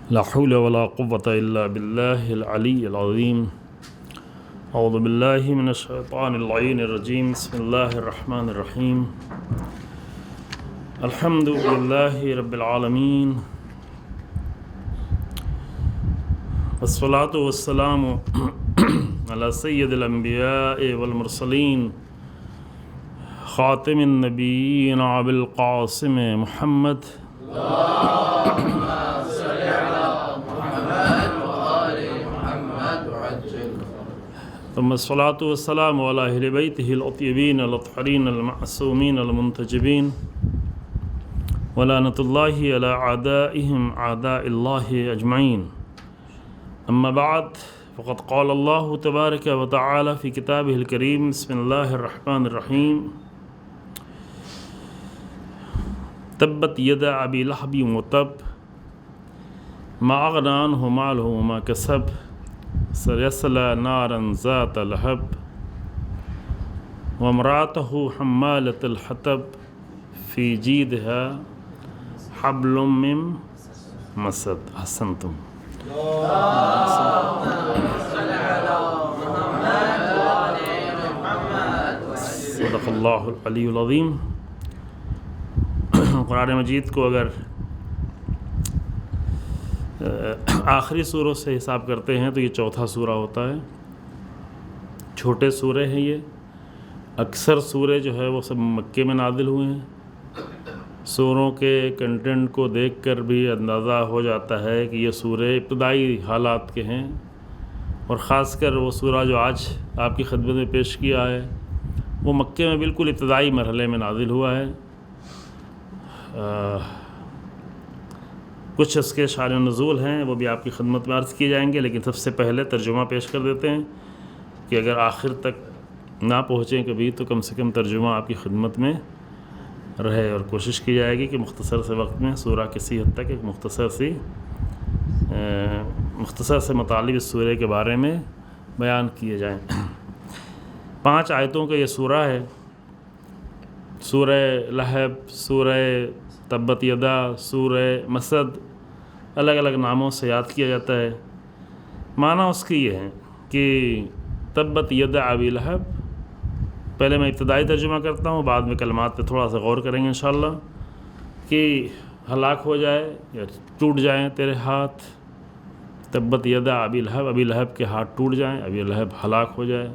لا حول ولا قوة إلا بالله العلي العظيم. أعوذ بالله من الشيطان اللعين الرجيم. بسم الله الرحمن الرحيم. الحمد لله رب العالمين، والصلاة والسلام على سيد الأنبياء والمرسلين خاتم النبيين أبي القاسم محمد ثم الصلاة والسلام على أهل بيته الأطيبين الأطهرين المعصومين المنتجبين، ولعنة الله على أعدائهم أعداء الله أجمعين. أما بعد، فقد قال الله تبارك وتعالى في كتابه الكريم: بسم الله الرحمن الرحيم. تبت يدا أبي لهب وتب ما أغنى عنه ماله وما كسب سيصلى نارا ذات لهب وامرأته حمالة الحطب في جيدها حبل من مسد. أحسنتم. صدق اللہ العلی العظیم. قرآن مجید کو اگر آخری سوروں سے حساب کرتے ہیں تو یہ چوتھا سورہ ہوتا ہے. چھوٹے سورے ہیں یہ. اکثر سورے جو ہے وہ سب مکے میں نازل ہوئے ہیں. سوروں کے کنٹینٹ کو دیکھ کر بھی اندازہ ہو جاتا ہے کہ یہ سورے ابتدائی حالات کے ہیں، اور خاص کر وہ سورہ جو آج آپ کی خدمت میں پیش کیا ہے وہ مکے میں بالکل ابتدائی مرحلے میں نازل ہوا ہے. کچھ اس کے شان و نزول ہیں، وہ بھی آپ کی خدمت میں عرض کیے جائیں گے، لیکن سب سے پہلے ترجمہ پیش کر دیتے ہیں کہ اگر آخر تک نہ پہنچیں کبھی تو کم سے کم ترجمہ آپ کی خدمت میں رہے، اور کوشش کی جائے گی کہ مختصر سے وقت میں سورہ کسی حد تک ایک مختصر سے مطالب اس سورہ کے بارے میں بیان کیے جائیں. 5 آیتوں کا یہ سورہ ہے. سورہ لہب، سورہ تبت یدا، سورہ مسد، الگ الگ ناموں سے یاد کیا جاتا ہے. معنی اس کی یہ ہے کہ تبت یدا ابی لہب. پہلے میں ابتدائی ترجمہ کرتا ہوں، بعد میں کلمات پہ تھوڑا سا غور کریں گے انشاءاللہ. کہ ہلاک ہو جائے یا ٹوٹ جائیں تیرے ہاتھ. تبت یدا ابی لہب، ابی لہب کے ہاتھ ٹوٹ جائیں، ابی لہب ہلاک ہو جائے.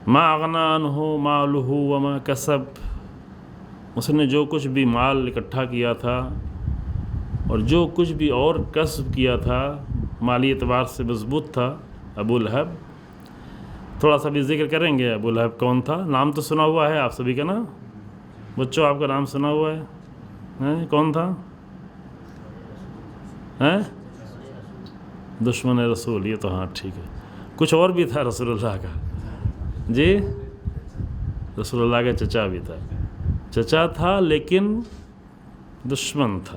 ما اغنی عنہ مالہ وما کسب. اس نے جو کچھ بھی مال اکٹھا کیا تھا اور جو کچھ بھی اور کسب کیا تھا، مالی اعتبار سے مضبوط تھا ابو لہب. تھوڑا سا بھی ذکر کریں گے ابو لہب کون تھا. نام تو سنا ہوا ہے آپ سبھی کا نا بچوں، آپ کا نام سنا ہوا ہے. کون تھا؟ دشمن رسول. یہ تو ہاں ٹھیک ہے. کچھ اور بھی تھا رسول اللہ کا. جی، رسول اللہ کا چچا بھی تھا. چچا تھا لیکن دشمن تھا،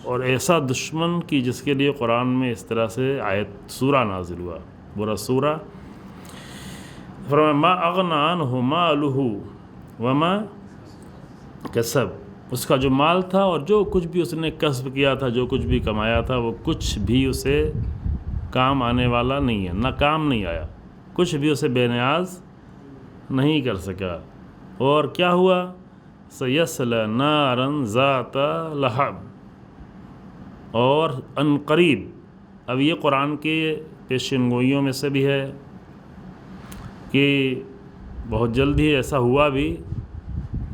اور ایسا دشمن کی جس کے لیے قرآن میں اس طرح سے آیت سورہ نازل ہوا، برا سورہ. فرمایا ما اغنی عنہ مالہ وما کسب. اس کا جو مال تھا اور جو کچھ بھی اس نے کسب کیا تھا، جو کچھ بھی کمایا تھا، وہ کچھ بھی اسے کام آنے والا نہیں ہے. نہ کام نہیں آیا، کچھ بھی اسے بے نیاز نہیں کر سکا. اور کیا ہوا؟ سیصلی نارا ذات لہب. اور ان قریب، اب یہ قرآن کے پیشین گوئیوں میں سے بھی ہے کہ بہت جلد ہی ایسا ہوا بھی.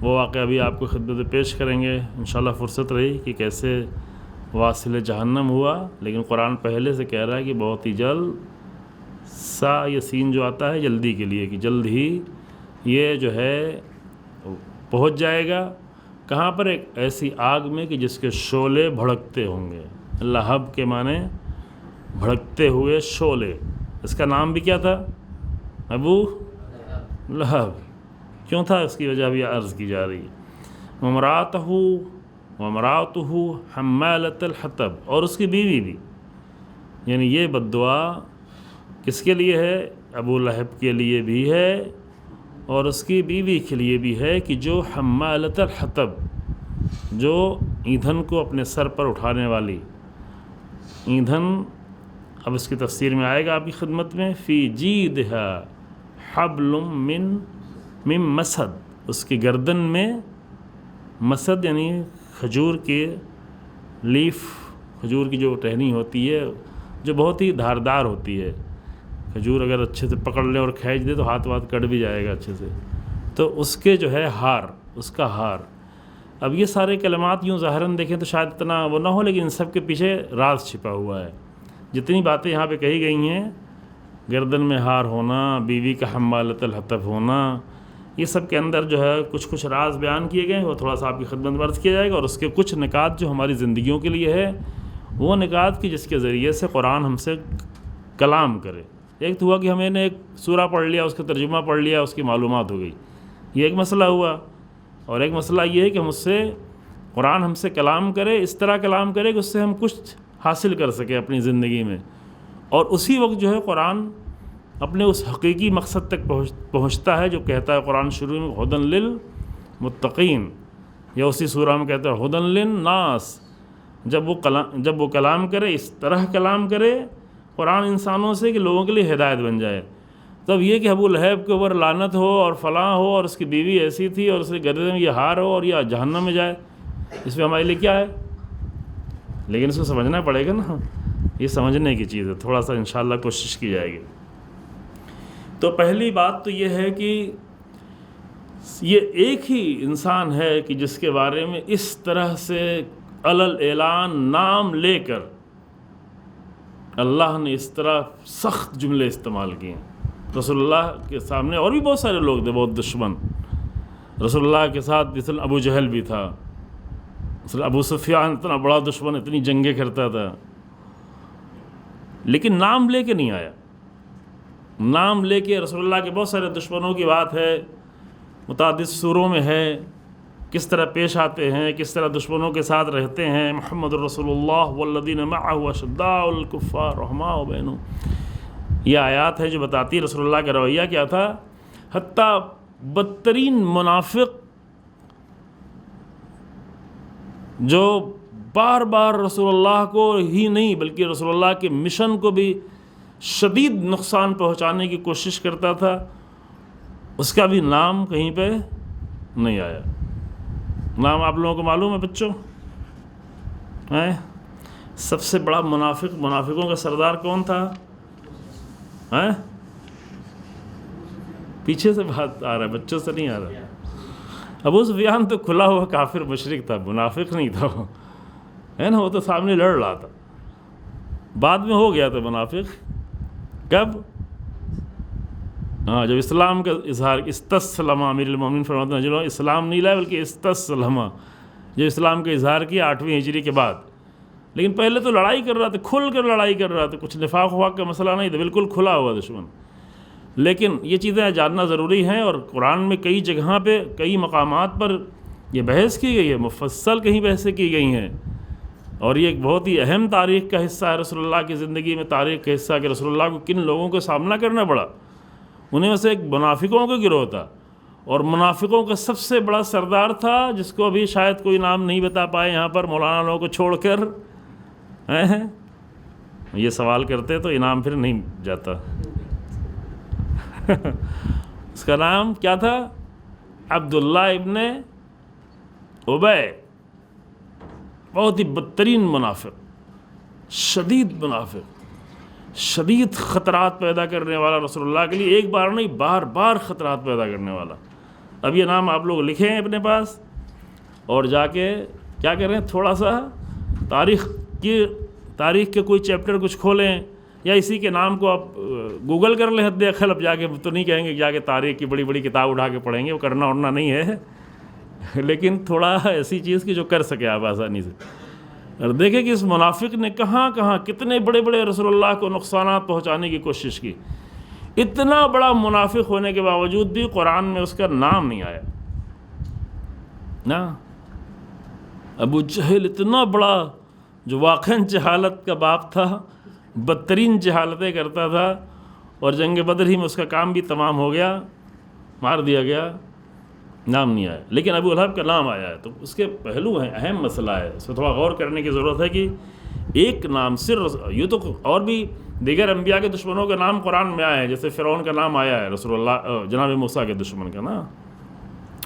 وہ واقعہ بھی آپ کو خدمت میں پیش کریں گے انشاءاللہ. فرصت رہی کہ کیسے واصل جہنم ہوا، لیکن قرآن پہلے سے کہہ رہا ہے کہ بہت ہی جلد. سا یہ سین جو آتا ہے جلدی کے لیے، کہ جلد ہی یہ جو ہے پہنچ جائے گا. کہاں پر؟ ایک ایسی آگ میں کہ جس کے شعلے بھڑکتے ہوں گے. لہب کے معنی بھڑکتے ہوئے شعلے. اس کا نام بھی کیا تھا؟ ابو لہب. کیوں تھا؟ اس کی وجہ بھی عرض کی جا رہی ہے. وامرأتہ حمالۃ الحطب. اور اس کی بیوی بھی. یعنی یہ بد دعا کس کے لیے ہے؟ ابو لہب کے لیے بھی ہے اور اس کی بیوی کے لیے بھی ہے کہ جو حمالۃ الحطب، جو ایندھن کو اپنے سر پر اٹھانے والی. ایندھن اب اس کی تفسیر میں آئے گا آپ کی خدمت میں. فی جیدہا حبل من مسد, اس کی گردن میں مسد یعنی کھجور کے لیف, کھجور کی جو ٹہنی ہوتی ہے جو بہت ہی دھاردار ہوتی ہے. کھجور اگر اچھے سے پکڑ لے اور کھینچ دے تو ہاتھ کٹ بھی جائے گا اچھے سے, تو اس کے جو ہے ہار, اس کا ہار. اب یہ سارے کلمات یوں ظاہراً دیکھیں تو شاید اتنا وہ نہ ہو, لیکن ان سب کے پیچھے راز چھپا ہوا ہے. جتنی باتیں یہاں پہ کہی گئی ہیں, گردن میں ہار ہونا, بیوی کا حمالۃ الحطب ہونا, یہ سب کے اندر جو ہے کچھ راز بیان کیے گئے ہیں. وہ تھوڑا سا آپ کی خدمت میں عرض کیا جائے گا, اور اس کے کچھ نکات جو ہماری زندگیوں کے لیے ہے, وہ نکات کی جس کے ذریعے سے قرآن ہم سے کلام کرے. ایک تو ہوا کہ ہمیں نے ایک سورہ پڑھ لیا, اس کا ترجمہ پڑھ لیا, اس کی معلومات ہو گئی, یہ ایک مسئلہ ہوا. اور ایک مسئلہ یہ ہے کہ ہم اس سے قرآن ہم سے کلام کرے, اس طرح کلام کرے کہ اس سے ہم کچھ حاصل کر سکیں اپنی زندگی میں. اور اسی وقت جو ہے قرآن اپنے اس حقیقی مقصد تک پہنچتا ہے جو کہتا ہے قرآن شروع میں ہدن للمتقین, یا اسی سورہ میں کہتا ہے ہدن للناس. جب وہ کلام کرے, اس طرح کلام کرے قرآن انسانوں سے کہ لوگوں کے لیے ہدایت بن جائے. تب یہ کہ ابو لہب کے اوپر لعنت ہو اور فلاں ہو اور اس کی بیوی ایسی تھی اور اس کے گردن میں یہ ہار ہو اور یہ جہنم میں جائے, اس میں ہمارے لیے کیا ہے؟ لیکن اس کو سمجھنا پڑے گا نا, یہ سمجھنے کی چیز ہے. تھوڑا سا انشاءاللہ کوشش کی جائے گی. تو پہلی بات تو یہ ہے کہ یہ ایک ہی انسان ہے کہ جس کے بارے میں اس طرح سے علل اعلان نام لے کر اللہ نے اس طرح سخت جملے استعمال کیے ہیں. رسول اللہ کے سامنے اور بھی بہت سارے لوگ تھے, بہت دشمن. رسول اللہ کے ساتھ مثلا ابو جہل بھی تھا, مثلا ابو سفیان اتنا بڑا دشمن, اتنی جنگیں کرتا تھا, لیکن نام لے کے نہیں آیا. نام لے کے رسول اللہ کے بہت سارے دشمنوں کی بات ہے, متعدد سوروں میں ہے, کس طرح پیش آتے ہیں, کس طرح دشمنوں کے ساتھ رہتے ہیں. محمد الرسول اللہ والذین معہ اشداء الکفار رحماء بینہم, یہ آیات ہے جو بتاتی ہے رسول اللہ کا رویہ کیا تھا. حتیٰ بدترین منافق جو بار بار رسول اللہ کو ہی نہیں بلکہ رسول اللہ کے مشن کو بھی شدید نقصان پہنچانے کی کوشش کرتا تھا, اس کا بھی نام کہیں پہ نہیں آیا. نام آپ لوگوں کو معلوم ہے بچوں؟ سب سے بڑا منافقوں کا سردار کون تھا؟ پیچھے سے بات آ رہا ہے, بچوں سے نہیں آ رہا. ابو سفیان تو کھلا ہوا کافر مشرک تھا, منافق نہیں تھا وہ, ہے نا. وہ تو سامنے لڑ رہا تھا, بعد میں ہو گیا تھا منافق. کب؟ جب اسلام کا اظہار, استسلم امیر المومنین فرماتے ہیں اسلام نہیں لائے بلکہ استسلم, جو اسلام کا اظہار کیا 8ویں ہجری کے بعد. لیکن پہلے تو لڑائی کر رہا تھا, کھل کر لڑائی کر رہا تھا, کچھ نفاق وفاق کا مسئلہ نہیں تھا, بالکل کھلا ہوا دشمن. لیکن یہ چیزیں جاننا ضروری ہیں, اور قرآن میں کئی جگہاں پہ کئی مقامات پر یہ بحث کی گئی ہے, مفصل کہیں بحثیں کی گئی ہیں. اور یہ ایک بہت ہی اہم تاریخ کا حصہ ہے رسول اللہ کی زندگی میں, تاریخ کا حصہ کہ رسول اللہ کو کن لوگوں کو سامنا کرنا پڑا. انہیں میں سے ایک منافقوں کا گروہ تھا, اور منافقوں کا سب سے بڑا سردار تھا جس کو ابھی شاید کوئی نام نہیں بتا پائے یہاں پر مولانا لوگوں کو چھوڑ کر. یہ سوال کرتے تو انعام پھر نہیں جاتا. اس کا نام کیا تھا؟ عبداللہ ابن ابی. بہت ہی بدترین منافق, شدید منافق, شدید خطرات پیدا کرنے والا رسول اللہ کے لیے, ایک بار نہیں بار بار خطرات پیدا کرنے والا. اب یہ نام آپ لوگ لکھیں اپنے پاس اور جا کے کیا کریں, تھوڑا سا تاریخ کے کوئی چیپٹر کچھ کھولیں, یا اسی کے نام کو آپ گوگل کر لیں. حد اقل اب جا کے تو نہیں کہیں گے کہ جا کے تاریخ کی بڑی بڑی کتاب اٹھا کے پڑھیں گے, وہ کرنا اڑنا نہیں ہے, لیکن تھوڑا ایسی چیز کی جو کر سکے آپ آسانی سے. اور دیکھیں کہ اس منافق نے کہاں کہاں کتنے بڑے بڑے رسول اللہ کو نقصانات پہنچانے کی کوشش کی. اتنا بڑا منافق ہونے کے باوجود بھی قرآن میں اس کا نام نہیں آیا نا. ابو جہل اتنا بڑا جو واقعاً جہالت کا باپ تھا, بدترین جہالتیں کرتا تھا, اور جنگ بدر ہی میں اس کا کام بھی تمام ہو گیا, مار دیا گیا. نام نہیں آیا، لیکن ابو لہب کا نام آیا ہے، تو اس کے پہلو ہیں، اہم مسئلہ ہے، اس میں تھوڑا غور کرنے کی ضرورت ہے کہ ایک نام صرف، یہ تو اور بھی دیگر انبیاء کے دشمنوں کا نام قرآن میں آیا ہے، جیسے فرعون کا نام آیا ہے، رسول اللہ جناب موسیٰ کے دشمن کا نا،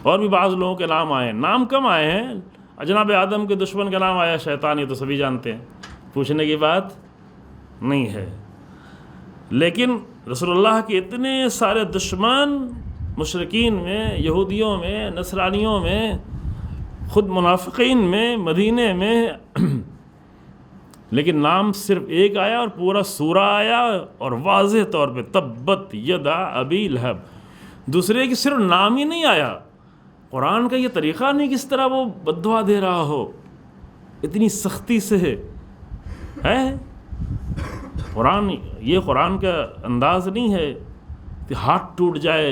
اور بھی بعض لوگوں کے نام آئے ہیں، نام کم آئے ہیں، جناب آدم کے دشمن کا نام آیا شیطان، یہ تو سبھی جانتے ہیں، پوچھنے کی بات نہیں ہے، لیکن رسول اللہ کے اتنے سارے دشمن مشرکین میں، یہودیوں میں، نصرانیوں میں، خود منافقین میں، مدینے میں، لیکن نام صرف ایک آیا اور پورا سورہ آیا اور واضح طور پہ تبت یدا ابی لہب، دوسرے کی صرف نام ہی نہیں آیا، قرآن کا یہ طریقہ نہیں کس طرح وہ بد دعا دے رہا ہو اتنی سختی سے ہے، قرآن یہ قرآن کا انداز نہیں ہے کہ ہاتھ ٹوٹ جائے،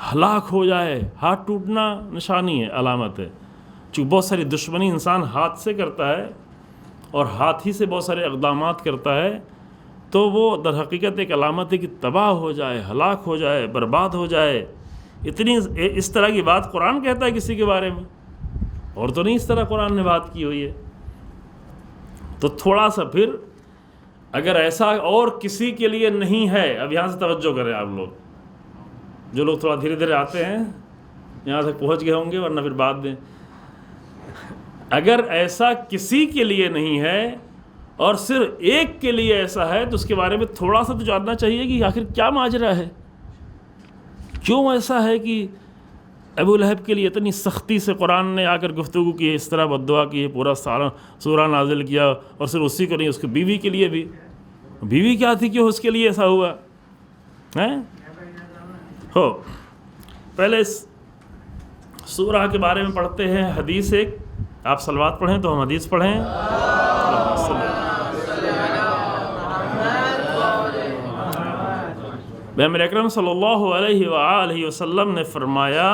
ہلاک ہو جائے، ہاتھ ٹوٹنا نشانی ہے، علامت ہے، چونکہ بہت ساری دشمنی انسان ہاتھ سے کرتا ہے اور ہاتھ ہی سے بہت سارے اقدامات کرتا ہے، تو وہ در حقیقت ایک علامت ہے کہ تباہ ہو جائے، ہلاک ہو جائے، برباد ہو جائے، اتنی اس طرح کی بات قرآن کہتا ہے کسی کے بارے میں، اور تو نہیں اس طرح قرآن نے بات کی ہوئی ہے، تو تھوڑا سا پھر اگر ایسا اور کسی کے لیے نہیں ہے، اب یہاں سے توجہ کریں آپ لوگ، جو لوگ تھوڑا دھیرے دھیرے آتے ہیں یہاں تک پہنچ گئے ہوں گے، ورنہ پھر بعد میں، اگر ایسا کسی کے لیے نہیں ہے اور صرف ایک کے لیے ایسا ہے تو اس کے بارے میں تھوڑا سا تو جاننا چاہیے کہ آخر کیا ماجرا ہے، کیوں ایسا ہے کہ ابو لہب کے لیے اتنی سختی سے قرآن نے آ کر گفتگو کی، اس طرح بد دعا کی، پورا سارا سورہ نازل کیا، اور صرف اسی کو نہیں، اس کی بیوی کے لیے بھی، بیوی کیا تھی کہ اس کے لیے ایسا ہوا ہے ہو۔ پہلے اس سورہ کے بارے میں پڑھتے ہیں حدیث، ایک آپ صلوات پڑھیں تو ہم حدیث پڑھیں۔ پیغمبر اکرم صلی اللہ علیہ وآلہ وسلم نے فرمایا،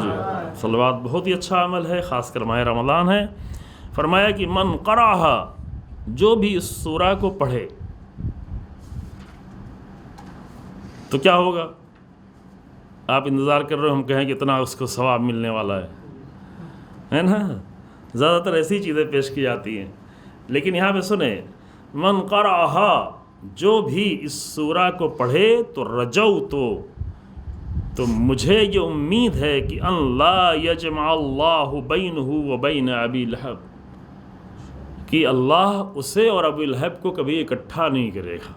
جی صلوات بہت ہی اچھا عمل ہے، خاص کر ماہ رمضان ہے، فرمایا کہ من قرأہا، جو بھی اس سورہ کو پڑھے تو کیا ہوگا؟ آپ انتظار کر رہے ہو ہم کہیں کہ اتنا اس کو ثواب ملنے والا ہے نا، زیادہ تر ایسی چیزیں پیش کی جاتی ہیں، لیکن یہاں پہ سنیں، من قرأہا، جو بھی اس سورہ کو پڑھے تو رجوت، تو مجھے یہ امید ہے کہ ان لا یجمع اللہ بینہ و بین ابی لہب، کہ اللہ اسے اور ابو لہب کو کبھی اکٹھا نہیں کرے گا۔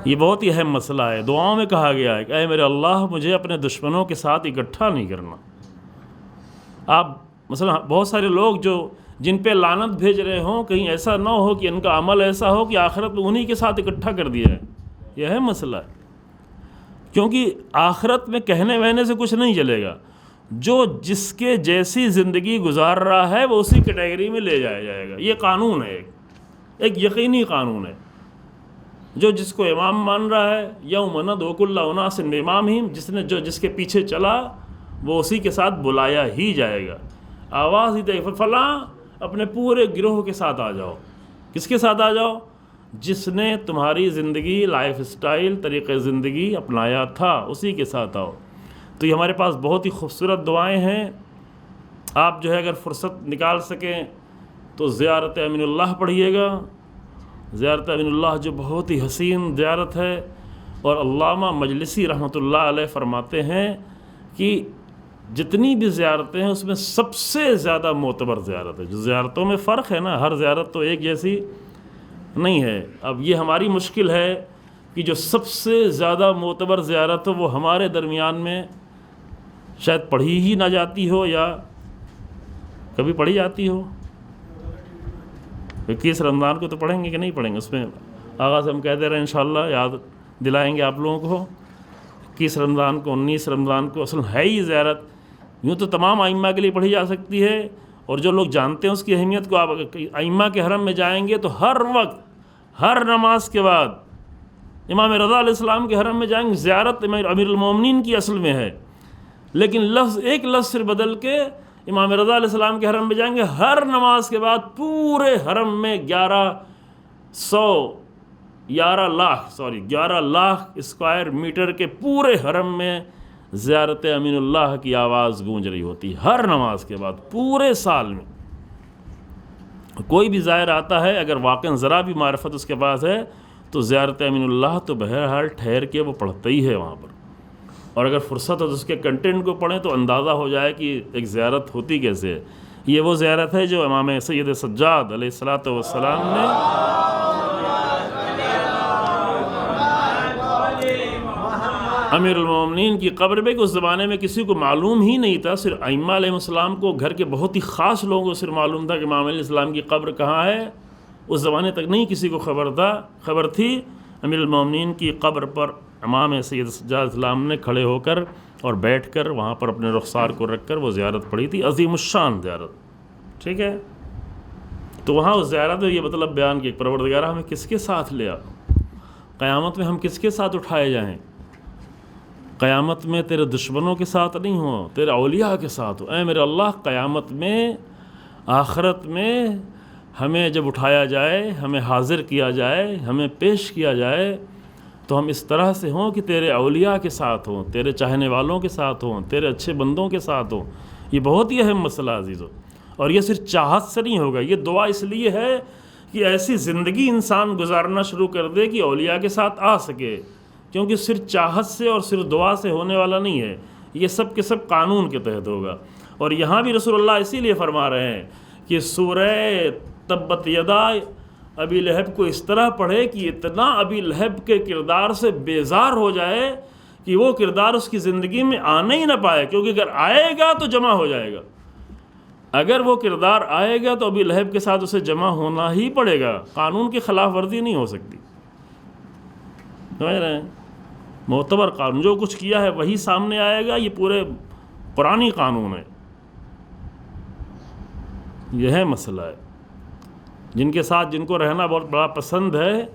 یہ بہت ہی اہم مسئلہ ہے، دعاؤں میں کہا گیا ہے کہ اے میرے اللہ مجھے اپنے دشمنوں کے ساتھ اکٹھا نہیں کرنا۔ آپ مثلا بہت سارے لوگ جو جن پہ لعنت بھیج رہے ہوں، کہیں ایسا نہ ہو کہ ان کا عمل ایسا ہو کہ آخرت میں انہی کے ساتھ اکٹھا کر دیا ہے، یہ اہم مسئلہ ہے، کیونکہ آخرت میں کہنے وہنے سے کچھ نہیں چلے گا، جو جس کے جیسی زندگی گزار رہا ہے وہ اسی کیٹیگری میں لے جایا جائے گا، یہ قانون ہے، ایک یقینی قانون ہے، جو جس کو امام مان رہا ہے، یوم ندعو کل اناس بامامہم، جس کے پیچھے چلا وہ اسی کے ساتھ بلایا ہی جائے گا، آواز ہی دے فلاں اپنے پورے گروہ کے ساتھ آ جاؤ، کس کے ساتھ آ جاؤ؟ جس نے تمہاری زندگی، لائف سٹائل، طریقہ زندگی اپنایا تھا اسی کے ساتھ آؤ۔ تو یہ ہمارے پاس بہت ہی خوبصورت دعائیں ہیں، آپ جو ہے اگر فرصت نکال سکیں تو زیارت امین اللہ پڑھیے گا، زیارت امین اللہ جو بہت ہی حسین زیارت ہے، اور علامہ مجلسی رحمۃ اللہ علیہ فرماتے ہیں کہ جتنی بھی زیارتیں ہیں اس میں سب سے زیادہ معتبر زیارت ہے، جو زیارتوں میں فرق ہے نا، ہر زیارت تو ایک جیسی نہیں ہے، اب یہ ہماری مشکل ہے کہ جو سب سے زیادہ معتبر زیارت ہو وہ ہمارے درمیان میں شاید پڑھی ہی نہ جاتی ہو، یا کبھی پڑھی جاتی ہو۔ 21 رمضان کو تو پڑھیں گے کہ نہیں پڑھیں گے، اس میں آغاز ہم کہتے رہے انشاءاللہ، یاد دلائیں گے آپ لوگوں کو، 21 رمضان کو، 19 رمضان کو، اصل ہے ہی زیارت، یوں تو تمام ائمہ کے لیے پڑھی جا سکتی ہے، اور جو لوگ جانتے ہیں اس کی اہمیت کو، آپ ائمہ کے حرم میں جائیں گے تو ہر وقت، ہر نماز کے بعد امام رضا علیہ السلام کے حرم میں جائیں گے، زیارت امیر المومنین کی اصل میں ہے، لیکن ایک لفظ صرف بدل کے امام رضا علیہ السلام کے حرم میں جائیں گے، ہر نماز کے بعد پورے حرم میں 1100 11 لاکھ اسکوائر میٹر کے پورے حرم میں زیارت امین اللہ کی آواز گونج رہی ہوتی ہے ہر نماز کے بعد پورے سال میں. کوئی بھی زائر آتا ہے اگر واقعا ذرا بھی معرفت اس کے پاس ہے تو زیارت امین اللہ تو بہرحال ٹھہر کے وہ پڑھتا ہی ہے وہاں پر. اور اگر فرصت ہو تو اس کے کنٹینٹ کو پڑھیں تو اندازہ ہو جائے کہ ایک زیارت ہوتی کیسے ہے. یہ وہ زیارت ہے جو امام سید سجاد علیہ الصلوۃ والسلام نے امیر المومنین کی قبر میں، کہ اس زمانے میں کسی کو معلوم ہی نہیں تھا، صرف ائمہ علیہ السلام کو، گھر کے بہت ہی خاص لوگوں کو صرف معلوم تھا کہ امام علیہ السلام کی قبر کہاں ہے. اس زمانے تک نہیں کسی کو خبر تھی. امیر المومنین کی قبر پر امام سید سجاد اسلام نے کھڑے ہو کر اور بیٹھ کر وہاں پر اپنے رخسار کو رکھ کر وہ زیارت پڑھی تھی، عظیم الشان زیارت. ٹھیک ہے، تو وہاں اس زیارت میں یہ مطلب بیان کہ پروردگارہ ہمیں کس کے ساتھ لیا، قیامت میں ہم کس کے ساتھ اٹھائے جائیں. قیامت میں تیرے دشمنوں کے ساتھ نہیں ہو، تیرے اولیاء کے ساتھ ہو. اے میرے اللہ، قیامت میں، آخرت میں ہمیں جب اٹھایا جائے، ہمیں حاضر کیا جائے، ہمیں پیش کیا جائے تو ہم اس طرح سے ہوں کہ تیرے اولیاء کے ساتھ ہوں، تیرے چاہنے والوں کے ساتھ ہوں، تیرے اچھے بندوں کے ساتھ ہوں. یہ بہت ہی اہم مسئلہ عزیزو. اور یہ صرف چاہت سے نہیں ہوگا، یہ دعا اس لیے ہے کہ ایسی زندگی انسان گزارنا شروع کر دے کہ اولیاء کے ساتھ آ سکے. کیونکہ صرف چاہت سے اور صرف دعا سے ہونے والا نہیں ہے، یہ سب کے سب قانون کے تحت ہوگا. اور یہاں بھی رسول اللہ اسی لیے فرما رہے ہیں کہ سورہ تبت یدا ابی لہب کو اس طرح پڑھے کہ اتنا ابی لہب کے کردار سے بیزار ہو جائے کہ وہ کردار اس کی زندگی میں آنے ہی نہ پائے. کیونکہ اگر آئے گا تو جمع ہو جائے گا، اگر وہ کردار آئے گا تو ابی لہب کے ساتھ اسے جمع ہونا ہی پڑے گا. قانون کی خلاف ورزی نہیں ہو سکتی. سمجھ رہے ہیں؟ معتبر قانون، جو کچھ کیا ہے وہی سامنے آئے گا. یہ پورے قرآنی قانون ہے. یہ ہے مسئلہ ہے. جن کے ساتھ جن کو رہنا بہت بڑا پسند ہے،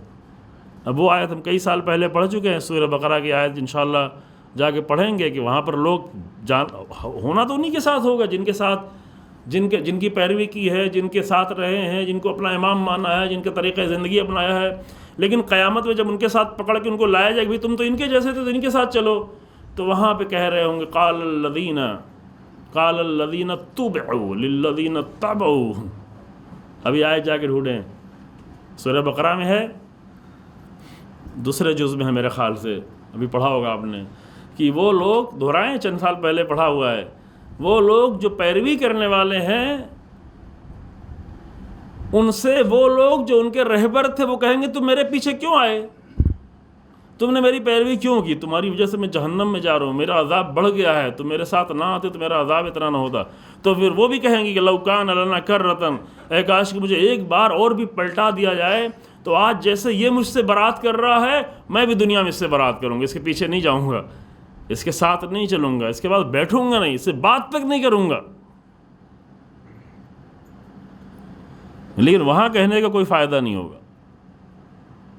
اب وہ آیت ہم کئی سال پہلے پڑھ چکے ہیں، سورہ بقرہ کی آیت انشاءاللہ جا کے پڑھیں گے کہ وہاں پر لوگ ہونا تو انہی کے ساتھ ہوگا جن کے ساتھ جن کی پیروی کی ہے، جن کے ساتھ رہے ہیں، جن کو اپنا امام مانا ہے، جن کے طریقہ زندگی اپنایا ہے. لیکن قیامت میں جب ان کے ساتھ پکڑ کے ان کو لایا جائے کہ تم تو ان کے جیسے تھے تو ان کے ساتھ چلو، تو وہاں پہ کہہ رہے ہوں گے قال الذین تبعوا للذین تبعوا. ابھی آئے جا کے ڈھونڈیں، سورہ بقرہ میں ہے، دوسرے جز میں ہے میرے خیال سے، ابھی پڑھا ہوگا آپ نے، کہ وہ لوگ دہرائیں، چند سال پہلے پڑھا ہوا ہے، وہ لوگ جو پیروی کرنے والے ہیں ان سے وہ لوگ جو ان کے رہبر تھے وہ کہیں گے تم میرے پیچھے کیوں آئے، تم نے میری پیروی کیوں کی، تمہاری وجہ سے میں جہنم میں جا رہا ہوں، میرا عذاب بڑھ گیا ہے، تم میرے ساتھ نہ آتے تو میرا عذاب اتنا نہ ہوتا. تو پھر وہ بھی کہیں گے کہ لو کان لنا کرۃ، اے کاش کہ مجھے ایک بار اور بھی پلٹا دیا جائے تو آج جیسے یہ مجھ سے برات کر رہا ہے میں بھی دنیا میں اس سے برات کروں گا، اس کے پیچھے نہیں جاؤں گا، اس کے ساتھ نہیں چلوں گا، اس کے بعد بیٹھوں گا نہیں، اس سے بات تک نہیں کروں گا. لیکن وہاں کہنے کا کوئی فائدہ نہیں ہوگا.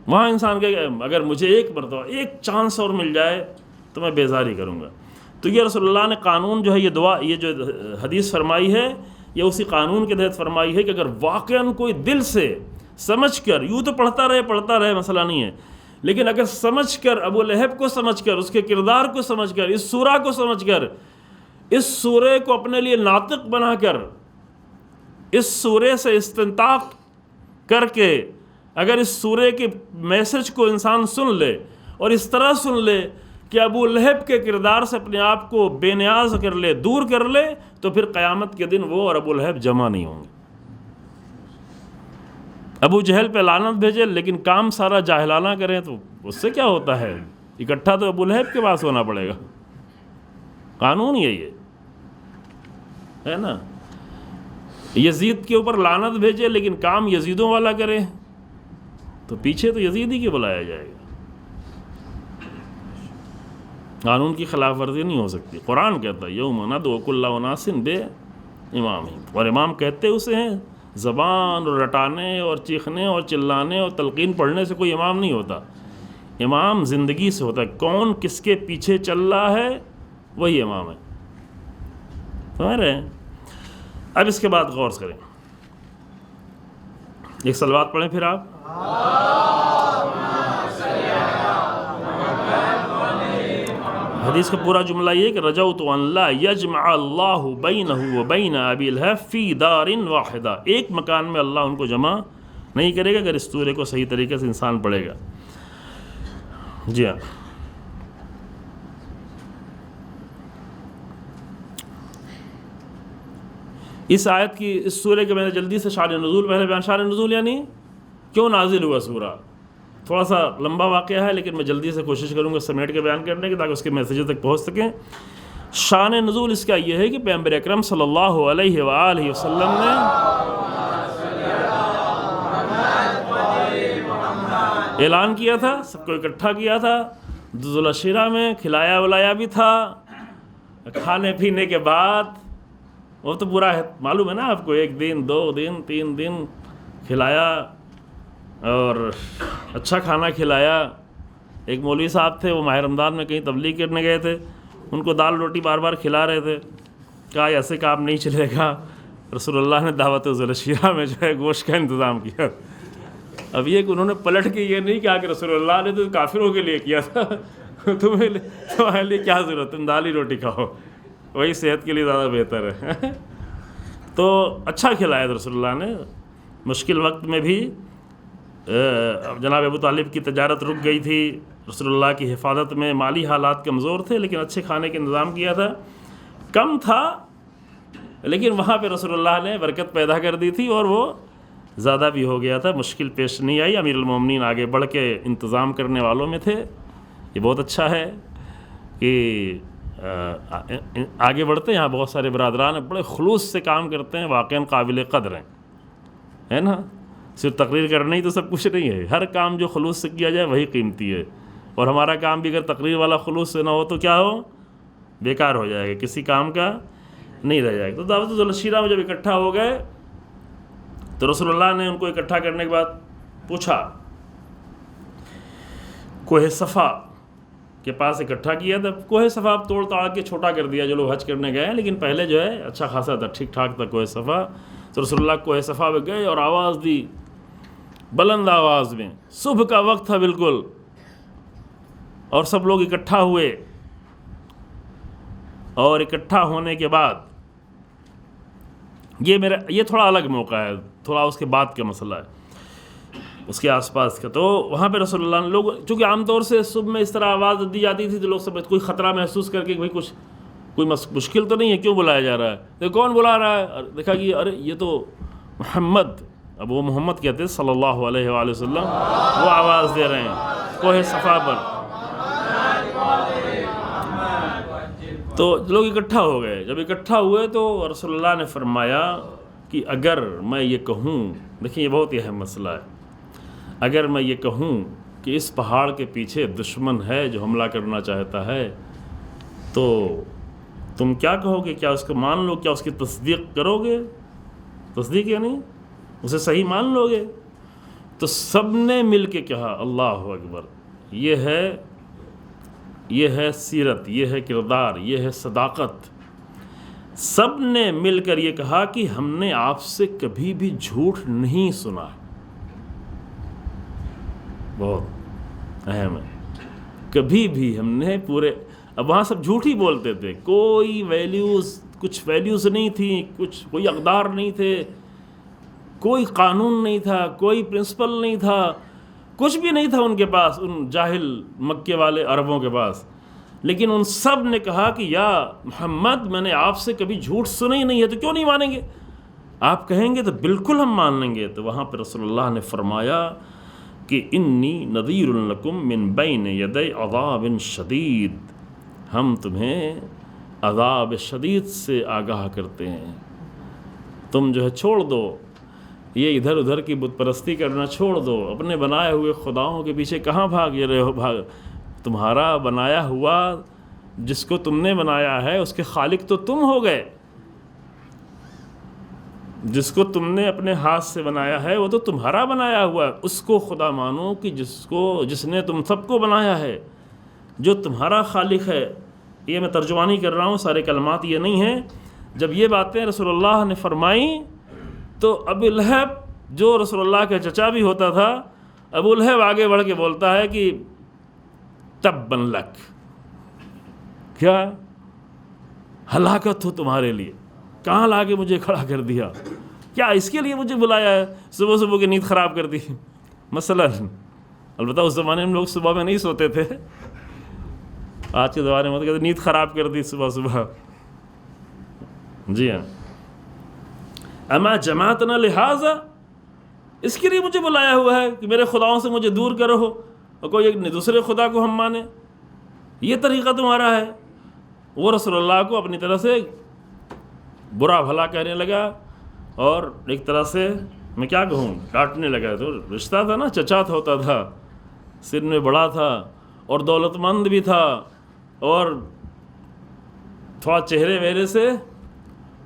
وہاں انسان کہ اگر مجھے ایک مرتبہ ایک چانس اور مل جائے تو میں بیزاری کروں گا. تو یہ رسول اللہ نے قانون جو ہے، یہ دعا، یہ جو حدیث فرمائی ہے، یہ اسی قانون کے تحت فرمائی ہے کہ اگر واقعاً کوئی دل سے سمجھ کر، یوں تو پڑھتا رہے مسئلہ نہیں ہے، لیکن اگر سمجھ کر، ابو لہب کو سمجھ کر، اس کے کردار کو سمجھ کر، اس سورہ کو سمجھ کر، اس سورے کو اپنے لیے ناطق بنا کر، اس سورے سے استنطاق کر کے اگر اس سورے کے میسج کو انسان سن لے اور اس طرح سن لے کہ ابو لہب کے کردار سے اپنے آپ کو بے نیاز کر لے، دور کر لے، تو پھر قیامت کے دن وہ اور ابو لہب جمع نہیں ہوں گے. ابو جہل پہ لعنت بھیجے لیکن کام سارا جاہلانہ کریں تو اس سے کیا ہوتا ہے؟ اکٹھا تو ابو لہب کے پاس ہونا پڑے گا. قانون یہی ہے نا. یزید کے اوپر لعنت بھیجے لیکن کام یزیدوں والا کرے تو پیچھے تو یزید ہی کے بلایا جائے گا. قانون کی خلاف ورزی نہیں ہو سکتی. قرآن کہتا ہے یوم ندعو کل اناس بامامہم، اور امام کہتے اسے ہیں زبان اور رٹانے اور چیخنے اور چلانے اور تلقین پڑھنے سے کوئی امام نہیں ہوتا. امام زندگی سے ہوتا ہے. کون کس کے پیچھے چل رہا ہے وہی امام ہے. سمجھ رہے ہیں؟ اب اس کے بعد غور کریں، ایک صلوات پڑھیں پھر آپ. حدیث کا پورا جملہ یہ کہ رجوت ان لا یجمع اللہ بینہ وبین ابی لہب فی دار واحدہ، ایک مکان میں اللہ ان کو جمع نہیں کرے گا اگر اس سورے کو صحیح طریقے سے انسان پڑھے گا۔ جی ہاں، اس آیت کی، اس سورے کے میں نے جلدی سے شان نزول پہلے بیان، شان نزول یعنی کیوں نازل ہوا سورہ، تھوڑا سا لمبا واقعہ ہے لیکن میں جلدی سے کوشش کروں گا سمیٹ کے بیان کرنے کی تاکہ اس کے میسیجز تک پہنچ سکیں۔ شان نزول اس کا یہ ہے کہ پیغمبر اکرم صلی اللہ علیہ وآلہ وسلم نے اعلان کیا تھا، سب کو اکٹھا کیا تھا ذوالعشیرہ میں، کھلایا ولایا بھی تھا، کھانے پینے کے بعد وہ تو پورا ہے معلوم ہے نا آپ کو، 1 دن 2 دن 3 دن کھلایا اور اچھا کھانا کھلایا۔ ایک مولوی صاحب تھے، وہ ماہ رمضان میں کہیں تبلیغ کرنے گئے تھے، ان کو دال روٹی بار بار کھلا رہے تھے، کہا ایسے کام نہیں چلے گا، رسول اللہ نے دعوت ذوالعشیرہ میں جو ہے گوشت کا انتظام کیا۔ اب یہ کہ انہوں نے پلٹ کے یہ نہیں کہا کہ رسول اللہ نے تو کافروں کے لیے کیا تھا، تمہارے لیے کیا ضرورت، تم دال ہی روٹی کھاؤ، وہی صحت کے لیے زیادہ بہتر ہے۔ تو اچھا کھلایا رسول اللہ نے، مشکل وقت میں بھی جناب ابو طالب کی تجارت رک گئی تھی، رسول اللہ کی حفاظت میں مالی حالات کمزور تھے لیکن اچھے کھانے کا انتظام کیا تھا، کم تھا لیکن وہاں پہ رسول اللہ نے برکت پیدا کر دی تھی اور وہ زیادہ بھی ہو گیا تھا، مشکل پیش نہیں آئی۔ امیر المومنین آگے بڑھ کے انتظام کرنے والوں میں تھے، یہ بہت اچھا ہے کہ آگے بڑھتے ہیں۔ یہاں بہت سارے برادران بڑے خلوص سے کام کرتے ہیں، واقعاً قابل قدر ہیں، ہے نا، صرف تقریر کرنا ہی تو سب کچھ نہیں ہے، ہر کام جو خلوص سے کیا جائے وہی قیمتی ہے، اور ہمارا کام بھی اگر تقریر والا خلوص سے نہ ہو تو کیا ہو، بیکار ہو جائے گا، کسی کام کا نہیں رہ جائے گا۔ تو دعوت ذوالعشیرہ میں جب اکٹھا ہو گئے تو رسول اللہ نے ان کو اکٹھا کرنے کے بعد پوچھا، کوہ صفا کے پاس اکٹھا کیا تھا۔ کوہ صفا اب توڑ تاڑ کے چھوٹا کر دیا جو لوگ حج کرنے گئے ہیں، لیکن پہلے جو ہے اچھا خاصا تھا، ٹھیک ٹھاک تھا کوہ صفا۔ تو رسول اللہ کوہ صفا پہ گئے اور آواز دی بلند آواز میں، صبح کا وقت تھا بالکل، اور سب لوگ اکٹھا ہوئے، اور اکٹھا ہونے کے بعد یہ تھوڑا الگ موقع ہے، تھوڑا اس کے بعد کا مسئلہ ہے، اس کے آس پاس کا۔ تو وہاں پہ رسول اللہ نے لوگ، چونکہ عام طور سے صبح میں اس طرح آواز دی جاتی تھی تو لوگ سب کوئی خطرہ محسوس کر کے بھائی کچھ کوئی مشکل تو نہیں ہے، کیوں بلایا جا رہا ہے، تو کون بلا رہا ہے، دیکھا کہ ارے یہ تو محمد، اب وہ محمد کہتے ہیں صلی اللہ علیہ وآلہ وسلم، وہ آواز دے رہے ہیں کوہ صفا پر۔ تو لوگ اکٹھا ہو گئے، جب اکٹھا ہوئے تو رسول اللہ نے فرمایا کہ اگر میں یہ کہوں، دیکھیں یہ بہت اہم مسئلہ ہے، اگر میں یہ کہوں کہ اس پہاڑ کے پیچھے دشمن ہے جو حملہ کرنا چاہتا ہے تو تم کیا کہو گے، کیا اس کو مان لو، کیا اس کی تصدیق کرو گے، تصدیق یعنی اسے صحیح مان لو گے؟ تو سب نے مل کے کہا اللہ اکبر، یہ ہے سیرت، یہ ہے کردار، یہ ہے صداقت۔ سب نے مل کر یہ کہا کہ ہم نے آپ سے کبھی بھی جھوٹ نہیں سنا۔ بہت اہم ہے، کبھی بھی ہم نے اب وہاں سب جھوٹ ہی بولتے تھے، کوئی کچھ ویلیوز نہیں تھی، کوئی اقدار نہیں تھے، کوئی قانون نہیں تھا، کوئی پرنسپل نہیں تھا، کچھ بھی نہیں تھا ان کے پاس، ان جاہل مکے والے عربوں کے پاس، لیکن ان سب نے کہا کہ یا محمد میں نے آپ سے کبھی جھوٹ سنا ہی نہیں ہے، تو کیوں نہیں مانیں گے، آپ کہیں گے تو بالکل ہم مان لیں گے۔ تو وہاں پہ رسول اللہ نے فرمایا کہ انی نذیر لکم من بین یدی عذاب شدید، ہم تمہیں عذاب شدید سے آگاہ کرتے ہیں، تم جو ہے چھوڑ دو یہ ادھر ادھر کی بت پرستی کرنا، چھوڑ دو، اپنے بنائے ہوئے خداؤں کے پیچھے کہاں بھاگ رہے ہو، تمہارا بنایا ہوا جس کو تم نے بنایا ہے اس کے خالق تو تم ہو گئے، جس کو تم نے اپنے ہاتھ سے بنایا ہے وہ تو تمہارا بنایا ہوا ہے، اس کو خدا مانو کہ جس نے تم سب کو بنایا ہے، جو تمہارا خالق ہے۔ یہ میں ترجمانی کر رہا ہوں، سارے کلمات یہ نہیں ہیں۔ جب یہ باتیں رسول اللہ نے فرمائیں تو ابو لہب جو رسول اللہ کا چچا بھی ہوتا تھا، ابو لہب آگے بڑھ کے بولتا ہے کہ تبا لک، کیا ہلاکت ہو تمہارے لیے، کہاں لا کے مجھے کھڑا کر دیا، کیا اس کے لیے مجھے بلایا ہے؟ صبح صبح کی نیند خراب کر دی مثلا. البتہ اس زمانے میں لوگ صبح میں نہیں سوتے تھے، آج کے زمانے میں کہتے نیند خراب کر دی صبح صبح. جی ہاں. اما جماعتنا لہذا، اس کے لیے مجھے بلایا ہوا ہے کہ میرے خداؤں سے مجھے دور کرو اور کوئی ایک دوسرے خدا کو ہم مانیں، یہ طریقہ تمہارا ہے. وہ رسول اللہ کو اپنی طرح سے برا بھلا کہنے لگا اور ایک طرح سے میں کیا کہوں ڈانٹنے لگا. تو رشتہ تھا نا، چچا ہوتا تھا، سن میں بڑا تھا اور دولت مند بھی تھا اور تھوڑا چہرے وہرے سے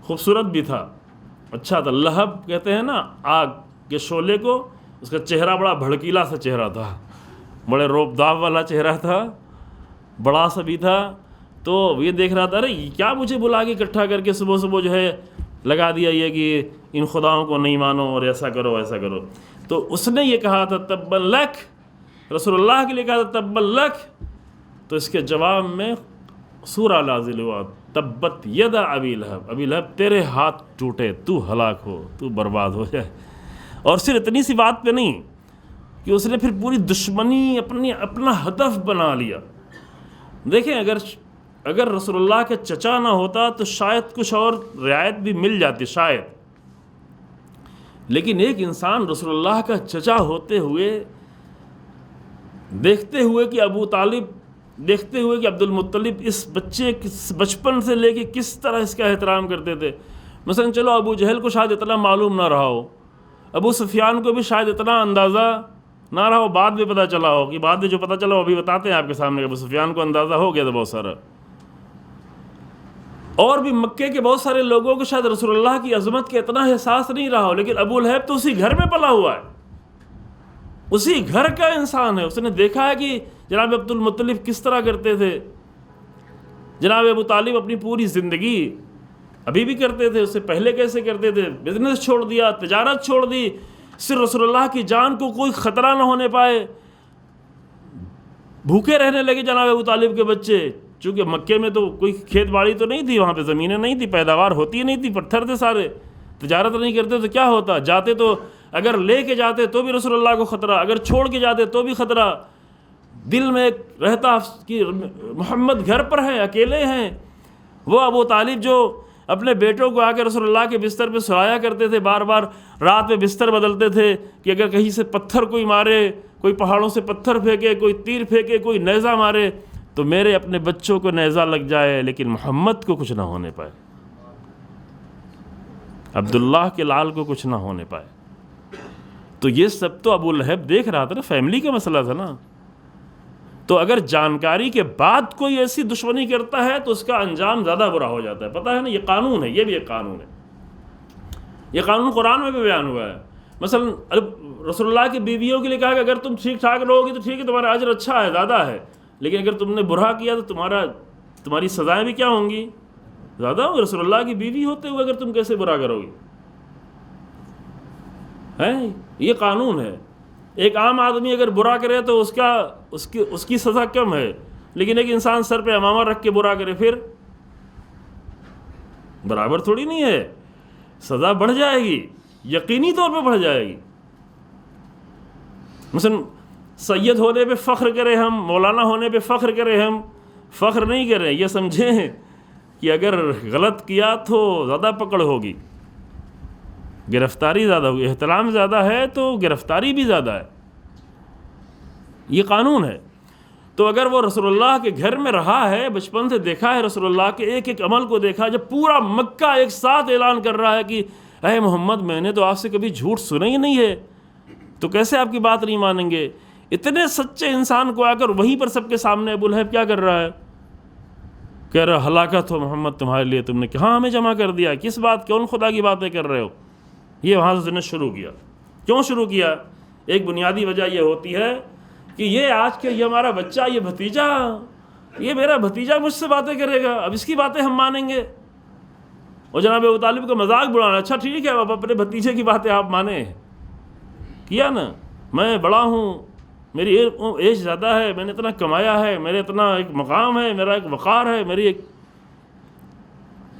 خوبصورت بھی تھا، اچھا تھا. لہب کہتے ہیں نا آگ کے شعلے کو، اس کا چہرہ بڑا بھڑکیلا سا چہرہ تھا، بڑے روب داب والا چہرہ تھا، بڑا سا بھی تھا. تو یہ دیکھ رہا تھا ارے کیا مجھے بلا کے اکٹھا کر کے صبح صبح جو ہے لگا دیا یہ کہ ان خداؤں کو نہیں مانو اور ایسا کرو ایسا کرو. تو اس نے یہ کہا تھا تبا لک، رسول اللہ کے لیے کہا تھا تبا لک. تو اس کے جواب میں سورہ نازل ہوا تبت یدا ابی لہب، ابی لہب تیرے ہاتھ ٹوٹے، تو ہلاک ہو، تو برباد ہو جائے. اور صرف اتنی سی بات پہ نہیں کہ اس نے پھر پوری دشمنی اپنا ہدف بنا لیا. دیکھیں اگر رسول اللہ کا چچا نہ ہوتا تو شاید کچھ اور رعایت بھی مل جاتی شاید، لیکن ایک انسان رسول اللہ کا چچا ہوتے ہوئے، دیکھتے ہوئے کہ ابو طالب، دیکھتے ہوئے کہ عبد المطلب اس بچے بچپن سے لے کے کس طرح اس کا احترام کرتے تھے. مثلا چلو ابو جہل کو شاید اتنا معلوم نہ رہا ہو، ابو سفیان کو بھی شاید اتنا اندازہ نہ رہا ہو، بعد میں پتہ چلا ہو، کہ بعد میں جو پتہ چلا وہ ابھی بتاتے ہیں آپ کے سامنے. ابو سفیان کو اندازہ ہو گیا تھا بہت سارا، اور بھی مکے کے بہت سارے لوگوں کو شاید رسول اللہ کی عظمت کے اتنا احساس نہیں رہا ہو. لیکن ابو لہب تو اسی گھر میں پلا ہوا ہے، اسی گھر کا انسان ہے. اس نے دیکھا ہے کہ جناب عبد المطلب کس طرح کرتے تھے. جناب ابو طالب اپنی پوری زندگی ابھی بھی کرتے تھے، اس سے پہلے کیسے کرتے تھے، بزنس چھوڑ دیا، تجارت چھوڑ دی، صرف رسول اللہ کی جان کو کوئی خطرہ نہ ہونے پائے. بھوکے رہنے لگے جناب ابو طالب کے بچے، چونکہ مکے میں تو کوئی کھیت باڑی تو نہیں تھی، وہاں پہ زمینیں نہیں تھی، پیداوار ہوتی نہیں تھی، پتھر تھے سارے. تجارت نہیں کرتے تو کیا ہوتا، جاتے تو اگر لے کے جاتے تو بھی رسول اللہ کو خطرہ، اگر چھوڑ کے جاتے تو بھی خطرہ. دل میں رہتا کہ محمد گھر پر ہیں، اکیلے ہیں. وہ ابو طالب جو اپنے بیٹوں کو آ کے رسول اللہ کے بستر پہ سلایا کرتے تھے، بار بار رات میں بستر بدلتے تھے کہ اگر کہیں سے پتھر کوئی مارے، کوئی پہاڑوں سے پتھر پھینکے، کوئی تیر پھینکے، کوئی نیزہ مارے تو میرے اپنے بچوں کو نیزہ لگ جائے لیکن محمد کو کچھ نہ ہونے پائے، عبداللہ کے لال کو کچھ نہ ہونے پائے. تو یہ سب تو ابو لہب دیکھ رہا تھا نا، فیملی کا مسئلہ تھا نا. تو اگر جانکاری کے بعد کوئی ایسی دشمنی کرتا ہے تو اس کا انجام زیادہ برا ہو جاتا ہے. پتہ ہے نا، یہ قانون ہے، یہ بھی ایک قانون ہے. یہ قانون قرآن میں بھی بیان ہوا ہے. مثلا رسول اللہ کی بیویوں کے لیے کہا کہ اگر تم ٹھیک ٹھاک رہو گی تو ٹھیک ہے، تمہارا اجر اچھا ہے، زیادہ ہے، لیکن اگر تم نے برا کیا تو تمہاری سزائیں بھی کیا ہوں گی، زیادہ ہوں گی. رسول اللہ کی بیوی ہوتے ہوئے اگر تم کیسے برا کرو گی، یہ قانون ہے. ایک عام آدمی اگر برا کرے تو اس کی سزا کم ہے، لیکن ایک انسان سر پہ امامہ رکھ کے برا کرے پھر برابر تھوڑی نہیں ہے، سزا بڑھ جائے گی، یقینی طور پہ بڑھ جائے گی. مثلا سید ہونے پہ فخر کرے ہم، مولانا ہونے پہ فخر کرے ہم، فخر نہیں کریں، یہ سمجھیں کہ اگر غلط کیا تو زیادہ پکڑ ہوگی، گرفتاری زیادہ ہوگی. احترام زیادہ ہے تو گرفتاری بھی زیادہ ہے، یہ قانون ہے. تو اگر وہ رسول اللہ کے گھر میں رہا ہے، بچپن سے دیکھا ہے رسول اللہ کے ایک ایک عمل کو دیکھا، جب پورا مکہ ایک ساتھ اعلان کر رہا ہے کہ اے محمد میں نے تو آپ سے کبھی جھوٹ سنا ہی نہیں ہے، تو کیسے آپ کی بات نہیں مانیں گے. اتنے سچے انسان کو آ کر وہیں پر سب کے سامنے ابو لہب کیا کر رہا ہے، کہہ رہا ہلاکت ہو محمد تمہارے لیے، تم نے کہاں ہمیں جمع کر دیا، کس بات، کون خدا کی باتیں کر رہے ہو. یہ وہاں سے نے شروع کیا. کیوں شروع کیا؟ ایک بنیادی وجہ یہ ہوتی ہے کہ یہ یہ ہمارا بچہ، یہ بھتیجا، یہ میرا بھتیجا مجھ سے باتیں کرے گا، اب اس کی باتیں ہم مانیں گے. اور جناب ابو طالب کا مذاق بڑھانا، اچھا ٹھیک ہے اب اپنے بھتیجے کی باتیں آپ مانیں، کیا نا، میں بڑا ہوں، میری ایج زیادہ ہے، میں نے اتنا کمایا ہے، میرے اتنا ایک مقام ہے، میرا ایک وقار ہے، میری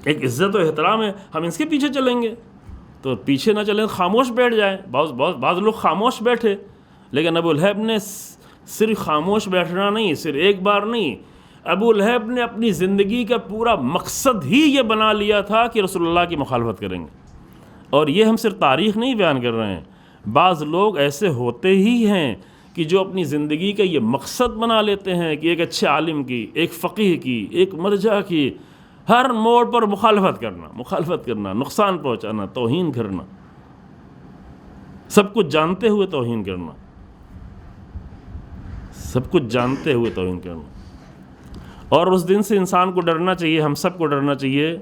ایک عزت و احترام ہے، ہم اس کے پیچھے چلیں گے؟ تو پیچھے نہ چلیں، خاموش بیٹھ جائیں۔ بعض لوگ خاموش بیٹھے، لیکن ابو لہب نے صرف خاموش بیٹھنا نہیں، صرف ایک بار نہیں، ابو لہب نے اپنی زندگی کا پورا مقصد ہی یہ بنا لیا تھا کہ رسول اللہ کی مخالفت کریں گے۔ اور یہ ہم صرف تاریخ نہیں بیان کر رہے ہیں، بعض لوگ ایسے ہوتے ہی ہیں کہ جو اپنی زندگی کا یہ مقصد بنا لیتے ہیں کہ ایک اچھے عالم کی، ایک فقیہ کی، ایک مرجع کی ہر موڑ پر مخالفت کرنا، نقصان پہنچانا، توہین کرنا، سب کچھ جانتے ہوئے توہین کرنا، اور اس دن سے انسان کو ڈرنا چاہیے، ہم سب کو ڈرنا چاہیے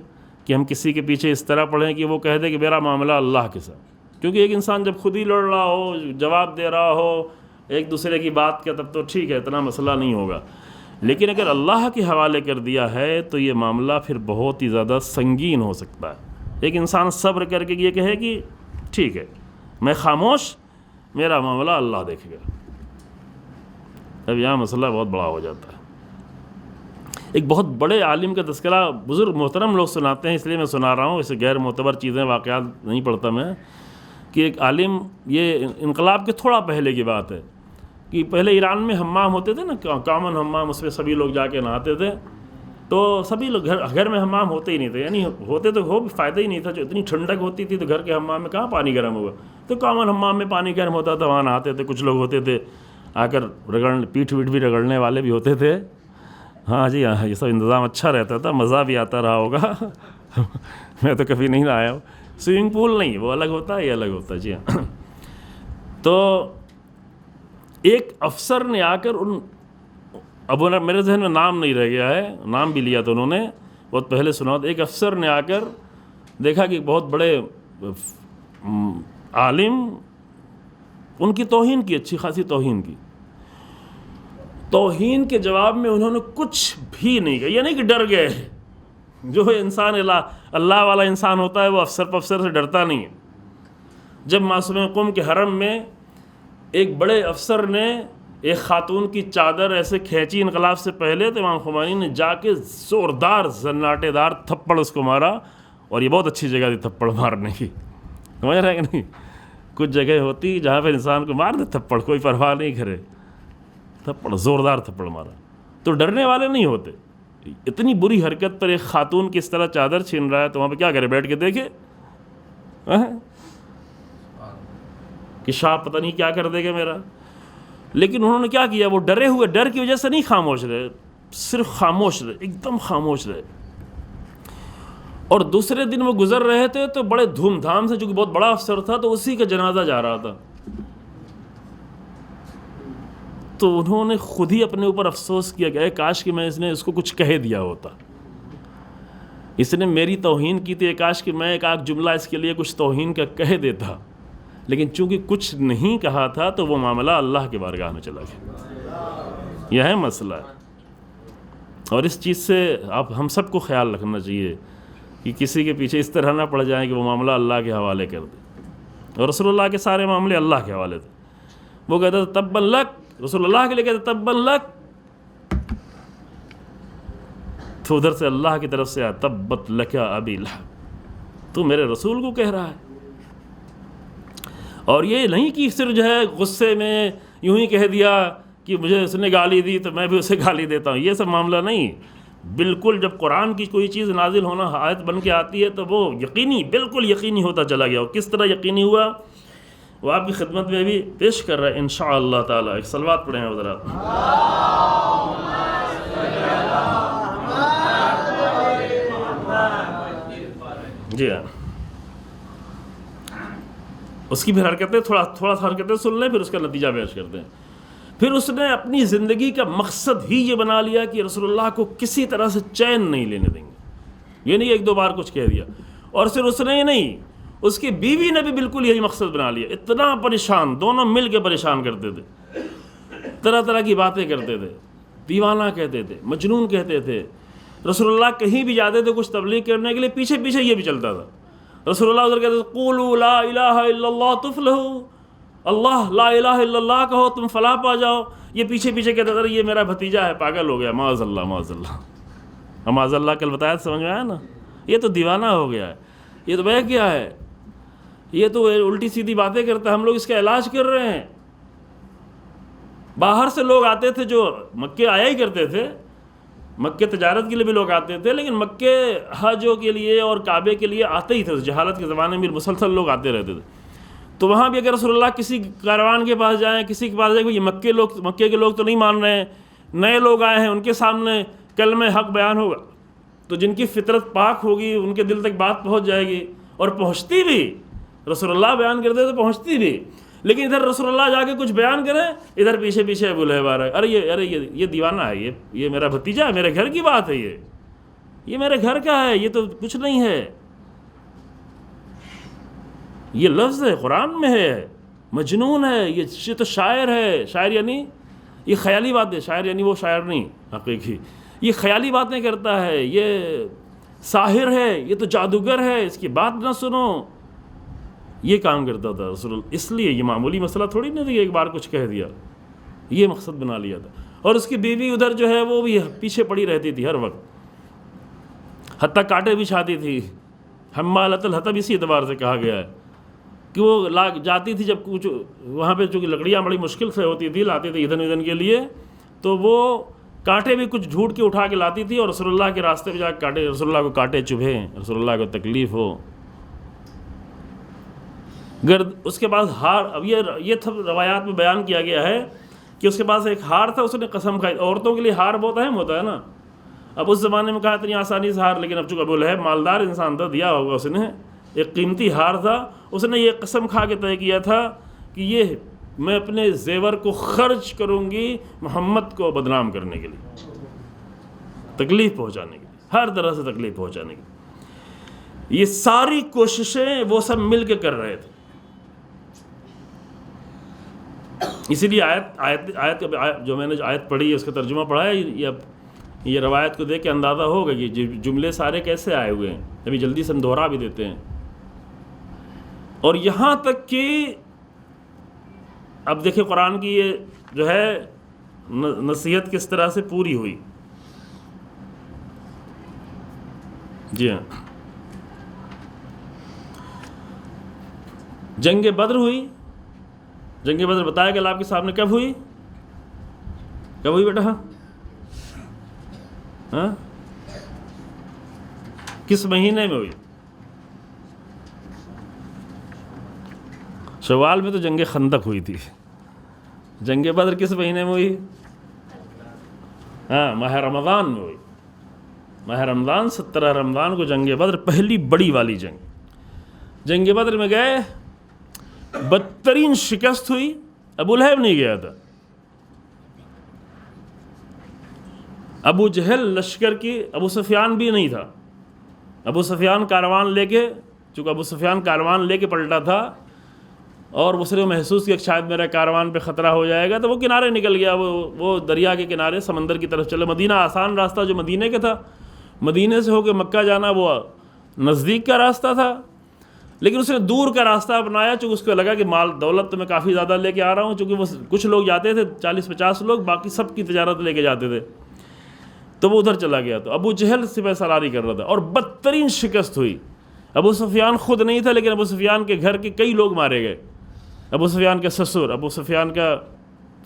کہ ہم کسی کے پیچھے اس طرح پڑھیں کہ وہ کہہ دے کہ میرا معاملہ اللہ کے ساتھ۔ کیونکہ ایک انسان جب خود ہی لڑ رہا ہو، جواب دے رہا ہو ایک دوسرے کی بات کا، تب تو ٹھیک ہے، اتنا مسئلہ نہیں ہوگا، لیکن اگر اللہ کے حوالے کر دیا ہے تو یہ معاملہ پھر بہت ہی زیادہ سنگین ہو سکتا ہے۔ ایک انسان صبر کر کے یہ کہے کہ ٹھیک ہے میں خاموش، میرا معاملہ اللہ دیکھے گا، اب یہاں مسئلہ بہت بڑا ہو جاتا ہے۔ ایک بہت بڑے عالم کا تذکرہ بزرگ محترم لوگ سناتے ہیں، اس لیے میں سنا رہا ہوں، اسے غیر معتبر چیزیں واقعات نہیں پڑھتا میں، کہ ایک عالم، یہ انقلاب کے تھوڑا پہلے کی بات ہے، کہ پہلے ایران میں حمام ہوتے تھے نا، کامن حمام، اس میں سبھی لوگ جا کے نہاتے تھے، تو سبھی لوگ گھر میں حمام ہوتے ہی نہیں تھے، یعنی ہوتے تو ہو بھی فائدہ ہی نہیں تھا، جو اتنی ٹھنڈک ہوتی تھی تو گھر کے حمام میں کہاں پانی گرم ہوگا، تو کامن حمام میں پانی گرم ہوتا تھا، وہاں نہاتے تھے۔ کچھ لوگ ہوتے تھے آ کر پیٹھ ویٹھ بھی رگڑنے والے بھی ہوتے تھے، ہاں جی ہاں، یہ سب انتظام اچھا رہتا تھا، مزہ بھی آتا رہا ہوگا میں تو کبھی نہیں آیا ہوں، سوئمنگ پول نہیں، وہ الگ ہوتا ہے، یہ الگ ہوتا ہے، جی ہاں۔ تو ایک افسر نے آ کر میرے ذہن میں نام نہیں رہ گیا ہے، نام بھی لیا تو انہوں نے بہت پہلے سنا تھا، ایک افسر نے آ کر دیکھا کہ بہت بڑے عالم، ان کی توہین کی، اچھی خاصی توہین کے جواب میں انہوں نے کچھ بھی نہیں کہا، یہ نہیں کہ ڈر گئے، جو انسان اللہ والا انسان ہوتا ہے وہ افسر سے ڈرتا نہیں ہے۔ جب معصوم قم کے حرم میں ایک بڑے افسر نے ایک خاتون کی چادر ایسے کھینچی انقلاب سے پہلے، تو امام خمینی نے جا کے زوردار زناٹے دار تھپڑ اس کو مارا، اور یہ بہت اچھی جگہ تھی تھپڑ مارنے کی، سمجھ رہے ہیں کہ نہیں؟ کچھ جگہ ہوتی جہاں پہ انسان کو مار دے تھپڑ، کوئی پرواہ نہیں کرے، تھپڑ، زوردار تھپڑ مارا، تو ڈرنے والے نہیں ہوتے۔ اتنی بری حرکت پر ایک خاتون کی اس طرح چادر چھین رہا ہے تو وہاں پہ کیا کرے، بیٹھ کے دیکھے کہ شاہ پتہ نہیں کیا کر دے گا میرا۔ لیکن انہوں نے کیا کیا، وہ ڈرے ہوئے، ڈر کی وجہ سے نہیں خاموش رہے، صرف خاموش رہے، ایک دم خاموش رہے۔ اور دوسرے دن وہ گزر رہے تھے تو بڑے دھوم دھام سے، چونکہ بہت بڑا افسر تھا تو اسی کا جنازہ جا رہا تھا، تو انہوں نے خود ہی اپنے اوپر افسوس کیا کہ اے کاش کہ میں اس کو کچھ کہہ دیا ہوتا، اس نے میری توہین کی تھی، کاش کہ میں ایک آدھ جملہ اس کے لیے کچھ توہین کا کہہ دیتا، لیکن چونکہ کچھ نہیں کہا تھا تو وہ معاملہ اللہ کے بارگاہ میں چلا گیا۔ یہ ہے مسئلہ، اور اس چیز سے ہم سب کو خیال رکھنا چاہیے کہ کسی کے پیچھے اس طرح نہ پڑ جائیں کہ وہ معاملہ اللہ کے حوالے کر دے۔ اور رسول اللہ کے سارے معاملے اللہ کے حوالے تھے، وہ کہتے تھے تبا لک، رسول اللہ کے لیے کہتے تبا لک، تو ادھر سے اللہ کی طرف سے آیا تبت لک ابی لہب، تو میرے رسول کو کہہ رہا ہے۔ اور یہ نہیں کہ صرف جو ہے غصے میں یوں ہی کہہ دیا کہ مجھے اس نے گالی دی تو میں بھی اسے گالی دیتا ہوں، یہ سب معاملہ نہیں۔ بالکل جب قرآن کی کوئی چیز نازل ہونا آیت بن کے آتی ہے تو وہ یقینی، بالکل یقینی ہوتا چلا گیا۔ اور کس طرح یقینی ہوا وہ آپ کی خدمت میں بھی پیش کر رہا ہے انشاءاللہ تعالی۔ ایک صلوات پڑھیں حضرات۔ جی ہاں، اس کی پھر حرکتیں تھوڑا سا حرکتیں سن لیں، پھر اس کا نتیجہ پیش کرتے ہیں۔ پھر اس نے اپنی زندگی کا مقصد ہی یہ بنا لیا کہ رسول اللہ کو کسی طرح سے چین نہیں لینے دیں گے۔ یہ نہیں ایک دو بار کچھ کہہ دیا، اور صرف اس نے ہی نہیں، اس کی بیوی نے بھی بالکل یہی مقصد بنا لیا۔ اتنا پریشان، دونوں مل کے پریشان کرتے تھے، طرح طرح کی باتیں کرتے تھے، دیوانہ کہتے تھے، مجنون کہتے تھے۔ رسول اللہ کہیں بھی جاتے تھے کچھ تبلیغ کرنے کے لیے، پیچھے پیچھے یہ بھی چلتا تھا۔ رسول اللہ ادھر کہتے تھے قولوا لا الہ الا اللہ تفلحوا، اللہ لا الہ الا اللہ کہو تم فلاح پا جاؤ، یہ پیچھے پیچھے کہتا تھا یہ میرا بھتیجا ہے، پاگل ہو گیا، معاذ اللہ معاذ اللہ، معاذ اللہ کل بتایا سمجھ میں آیا نا، یہ تو دیوانہ ہو گیا ہے، یہ تو بہہ گیا ہے، یہ تو الٹی سیدھی باتیں کرتا ہے، ہم لوگ اس کا علاج کر رہے ہیں۔ باہر سے لوگ آتے تھے جو مکے آیا ہی کرتے تھے، مکے تجارت کے لیے بھی لوگ آتے تھے، لیکن مکے حجوں کے لیے اور کعبے کے لیے آتے ہی تھے، جہالت کے زمانے میں مسلسل لوگ آتے رہتے تھے۔ تو وہاں بھی اگر رسول اللہ کسی کاروان کے پاس جائیں، کسی کے پاس جائیں، یہ مکے کے لوگ تو نہیں مان رہے ہیں، نئے لوگ آئے ہیں، ان کے سامنے کلمہ حق بیان ہوگا تو جن کی فطرت پاک ہوگی ان کے دل تک بات پہنچ جائے گی، اور پہنچتی بھی، رسول اللہ بیان کرتے تو پہنچتی بھی، لیکن ادھر رسول اللہ جا کے کچھ بیان کریں، ادھر پیچھے پیچھے ابو لہب آ رہا ہے، ارے یہ دیوانہ ہے، یہ میرا بھتیجا ہے، میرے گھر کی بات ہے، یہ میرے گھر کا ہے، یہ تو کچھ نہیں ہے، یہ لفظ ہے قرآن میں ہے، مجنون ہے، یہ تو شاعر ہے، شاعر یعنی یہ خیالی باتیں، شاعر یعنی وہ شاعر نہیں حقیقی، یہ خیالی باتیں کرتا ہے، یہ ساحر ہے، یہ تو جادوگر ہے، اس کی بات نہ سنو، یہ کام کرتا تھا رسول اللہ۔ اس لیے یہ معمولی مسئلہ تھوڑی نہیں تھا کہ ایک بار کچھ کہہ دیا، یہ مقصد بنا لیا تھا۔ اور اس کی بیوی ادھر جو ہے وہ بھی پیچھے پڑی رہتی تھی ہر وقت، حتیٰ کانٹے بچھاتی تھی، حمالۃ الحطب اسی اعتبار سے کہا گیا ہے کہ وہ جاتی تھی جب کچھ وہاں پہ چونکہ لکڑیاں بڑی مشکل سے ہوتی تھی، لاتے تھے ایندھن ویندھن کے لیے، تو وہ کانٹے بھی کچھ ڈھونڈ کے اٹھا کے لاتی تھی، اور رسول اللہ کے راستے پہ جا کے کانٹے، رسول اللہ کو کانٹے چبھیں، رسول اللہ کو تکلیف ہو۔ اس کے پاس ہار، اب یہ روایات میں بیان کیا گیا ہے کہ اس کے پاس ایک ہار تھا، اس نے قسم کھائی، عورتوں کے لیے ہار بہت اہم ہوتا ہے نا، اب اس زمانے میں کہا اتنی آسانی سے ہار، لیکن اب چونکہ ابو لہب مالدار انسان تھا، دیا ہوگا اس نے، ایک قیمتی ہار تھا، اس نے یہ قسم کھا کے طے کیا تھا کہ یہ میں اپنے زیور کو خرچ کروں گی محمد کو بدنام کرنے کے لیے، تکلیف پہنچانے کے لیے، ہر طرح سے تکلیف پہنچانے کے لیے۔ یہ ساری کوششیں وہ سب مل کے کر رہے تھے، اسی لیے آیت جو میں نے آیت پڑھی ہے اس کا ترجمہ پڑھا ہے، یہ روایت کو دیکھ کے اندازہ ہوگا کہ جملے سارے کیسے آئے ہوئے ہیں، ابھی جلدی سے ہم دوہرا بھی دیتے ہیں۔ اور یہاں تک کہ اب دیکھیں قرآن کی یہ جو ہے نصیحت کس طرح سے پوری ہوئی۔ جی ہاں، جنگ بدر ہوئی، جنگ بدر بتایا کہ آپ کے سامنے کب ہوئی بیٹا؟ ہاں، کس مہینے میں ہوئی؟ شوال میں تو جنگ خندق ہوئی تھی، جنگ بدر کس مہینے میں ہوئی؟ ہاں، ماہ رمضان میں ہوئی، ماہ رمضان 17 رمضان کو جنگ بدر، پہلی بڑی والی جنگ بدر میں گئے، بدترین شکست ہوئی، ابو لہب نہیں گیا تھا، ابو جہل لشکر کی، ابو سفیان بھی نہیں تھا، ابو سفیان کاروان لے کے، چونکہ ابو سفیان کاروان لے کے پلٹا تھا اور اس نے محسوس کیا کہ شاید میرے کاروان پہ خطرہ ہو جائے گا، تو وہ کنارے نکل گیا، وہ دریا کے کنارے سمندر کی طرف چلے۔ مدینہ آسان راستہ جو مدینے کا تھا، مدینے سے ہو کے مکہ جانا وہ نزدیک کا راستہ تھا، لیکن اس نے دور کا راستہ اپنایا، چونکہ اس کو لگا کہ مال دولت تو میں کافی زیادہ لے کے آ رہا ہوں، چونکہ وہ کچھ لوگ جاتے تھے 40-50 لوگ، باقی سب کی تجارت لے کے جاتے تھے، تو وہ ادھر چلا گیا۔ تو ابو جہل سپہ سالاری کر رہا تھا اور بدترین شکست ہوئی۔ ابو سفیان خود نہیں تھا، لیکن ابو سفیان کے گھر کے کئی لوگ مارے گئے، ابو سفیان کا سسر، ابو سفیان کا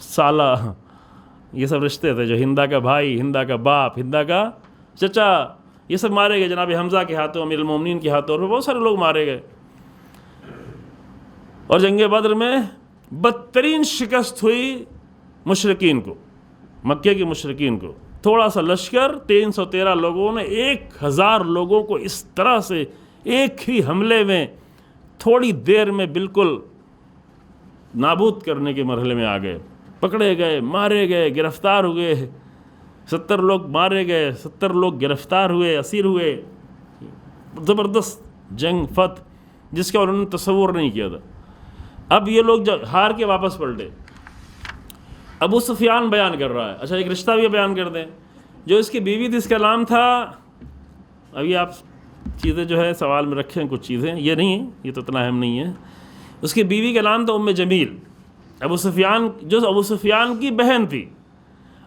سالہ، یہ سب رشتے تھے، جو ہندا کا بھائی، ہندا کا باپ، ہندا کا چچا، یہ سب مارے گئے، جناب حمزہ کے ہاتھوں، امیر المومنین کے ہاتھوں، اور بہت سارے لوگ مارے گئے۔ اور جنگ بدر میں بدترین شکست ہوئی مشرکین کو، مکے کے مشرکین کو۔ تھوڑا سا لشکر، 313 لوگوں نے 1000 لوگوں کو اس طرح سے ایک ہی حملے میں تھوڑی دیر میں بالکل نابود کرنے کے مرحلے میں آ گئے، پکڑے گئے، مارے گئے، گرفتار ہوئے، 70 لوگ مارے گئے، 70 لوگ گرفتار ہوئے، اسیر ہوئے۔ زبردست جنگ، فتح، جس کا انہوں نے تصور نہیں کیا تھا۔ اب یہ لوگ جب ہار کے واپس پلٹے، ابو سفیان بیان کر رہا ہے۔ اچھا، ایک رشتہ بھی بیان کر دیں، جو اس کی بیوی تھی، اس کا نام تھا، ابھی آپ چیزیں جو ہے سوال میں رکھیں، کچھ چیزیں یہ نہیں ہیں، یہ تو اتنا اہم نہیں ہے، اس کی بیوی کا نام تھا ام جمیل، ابو سفیان جو ابو سفیان کی بہن تھی.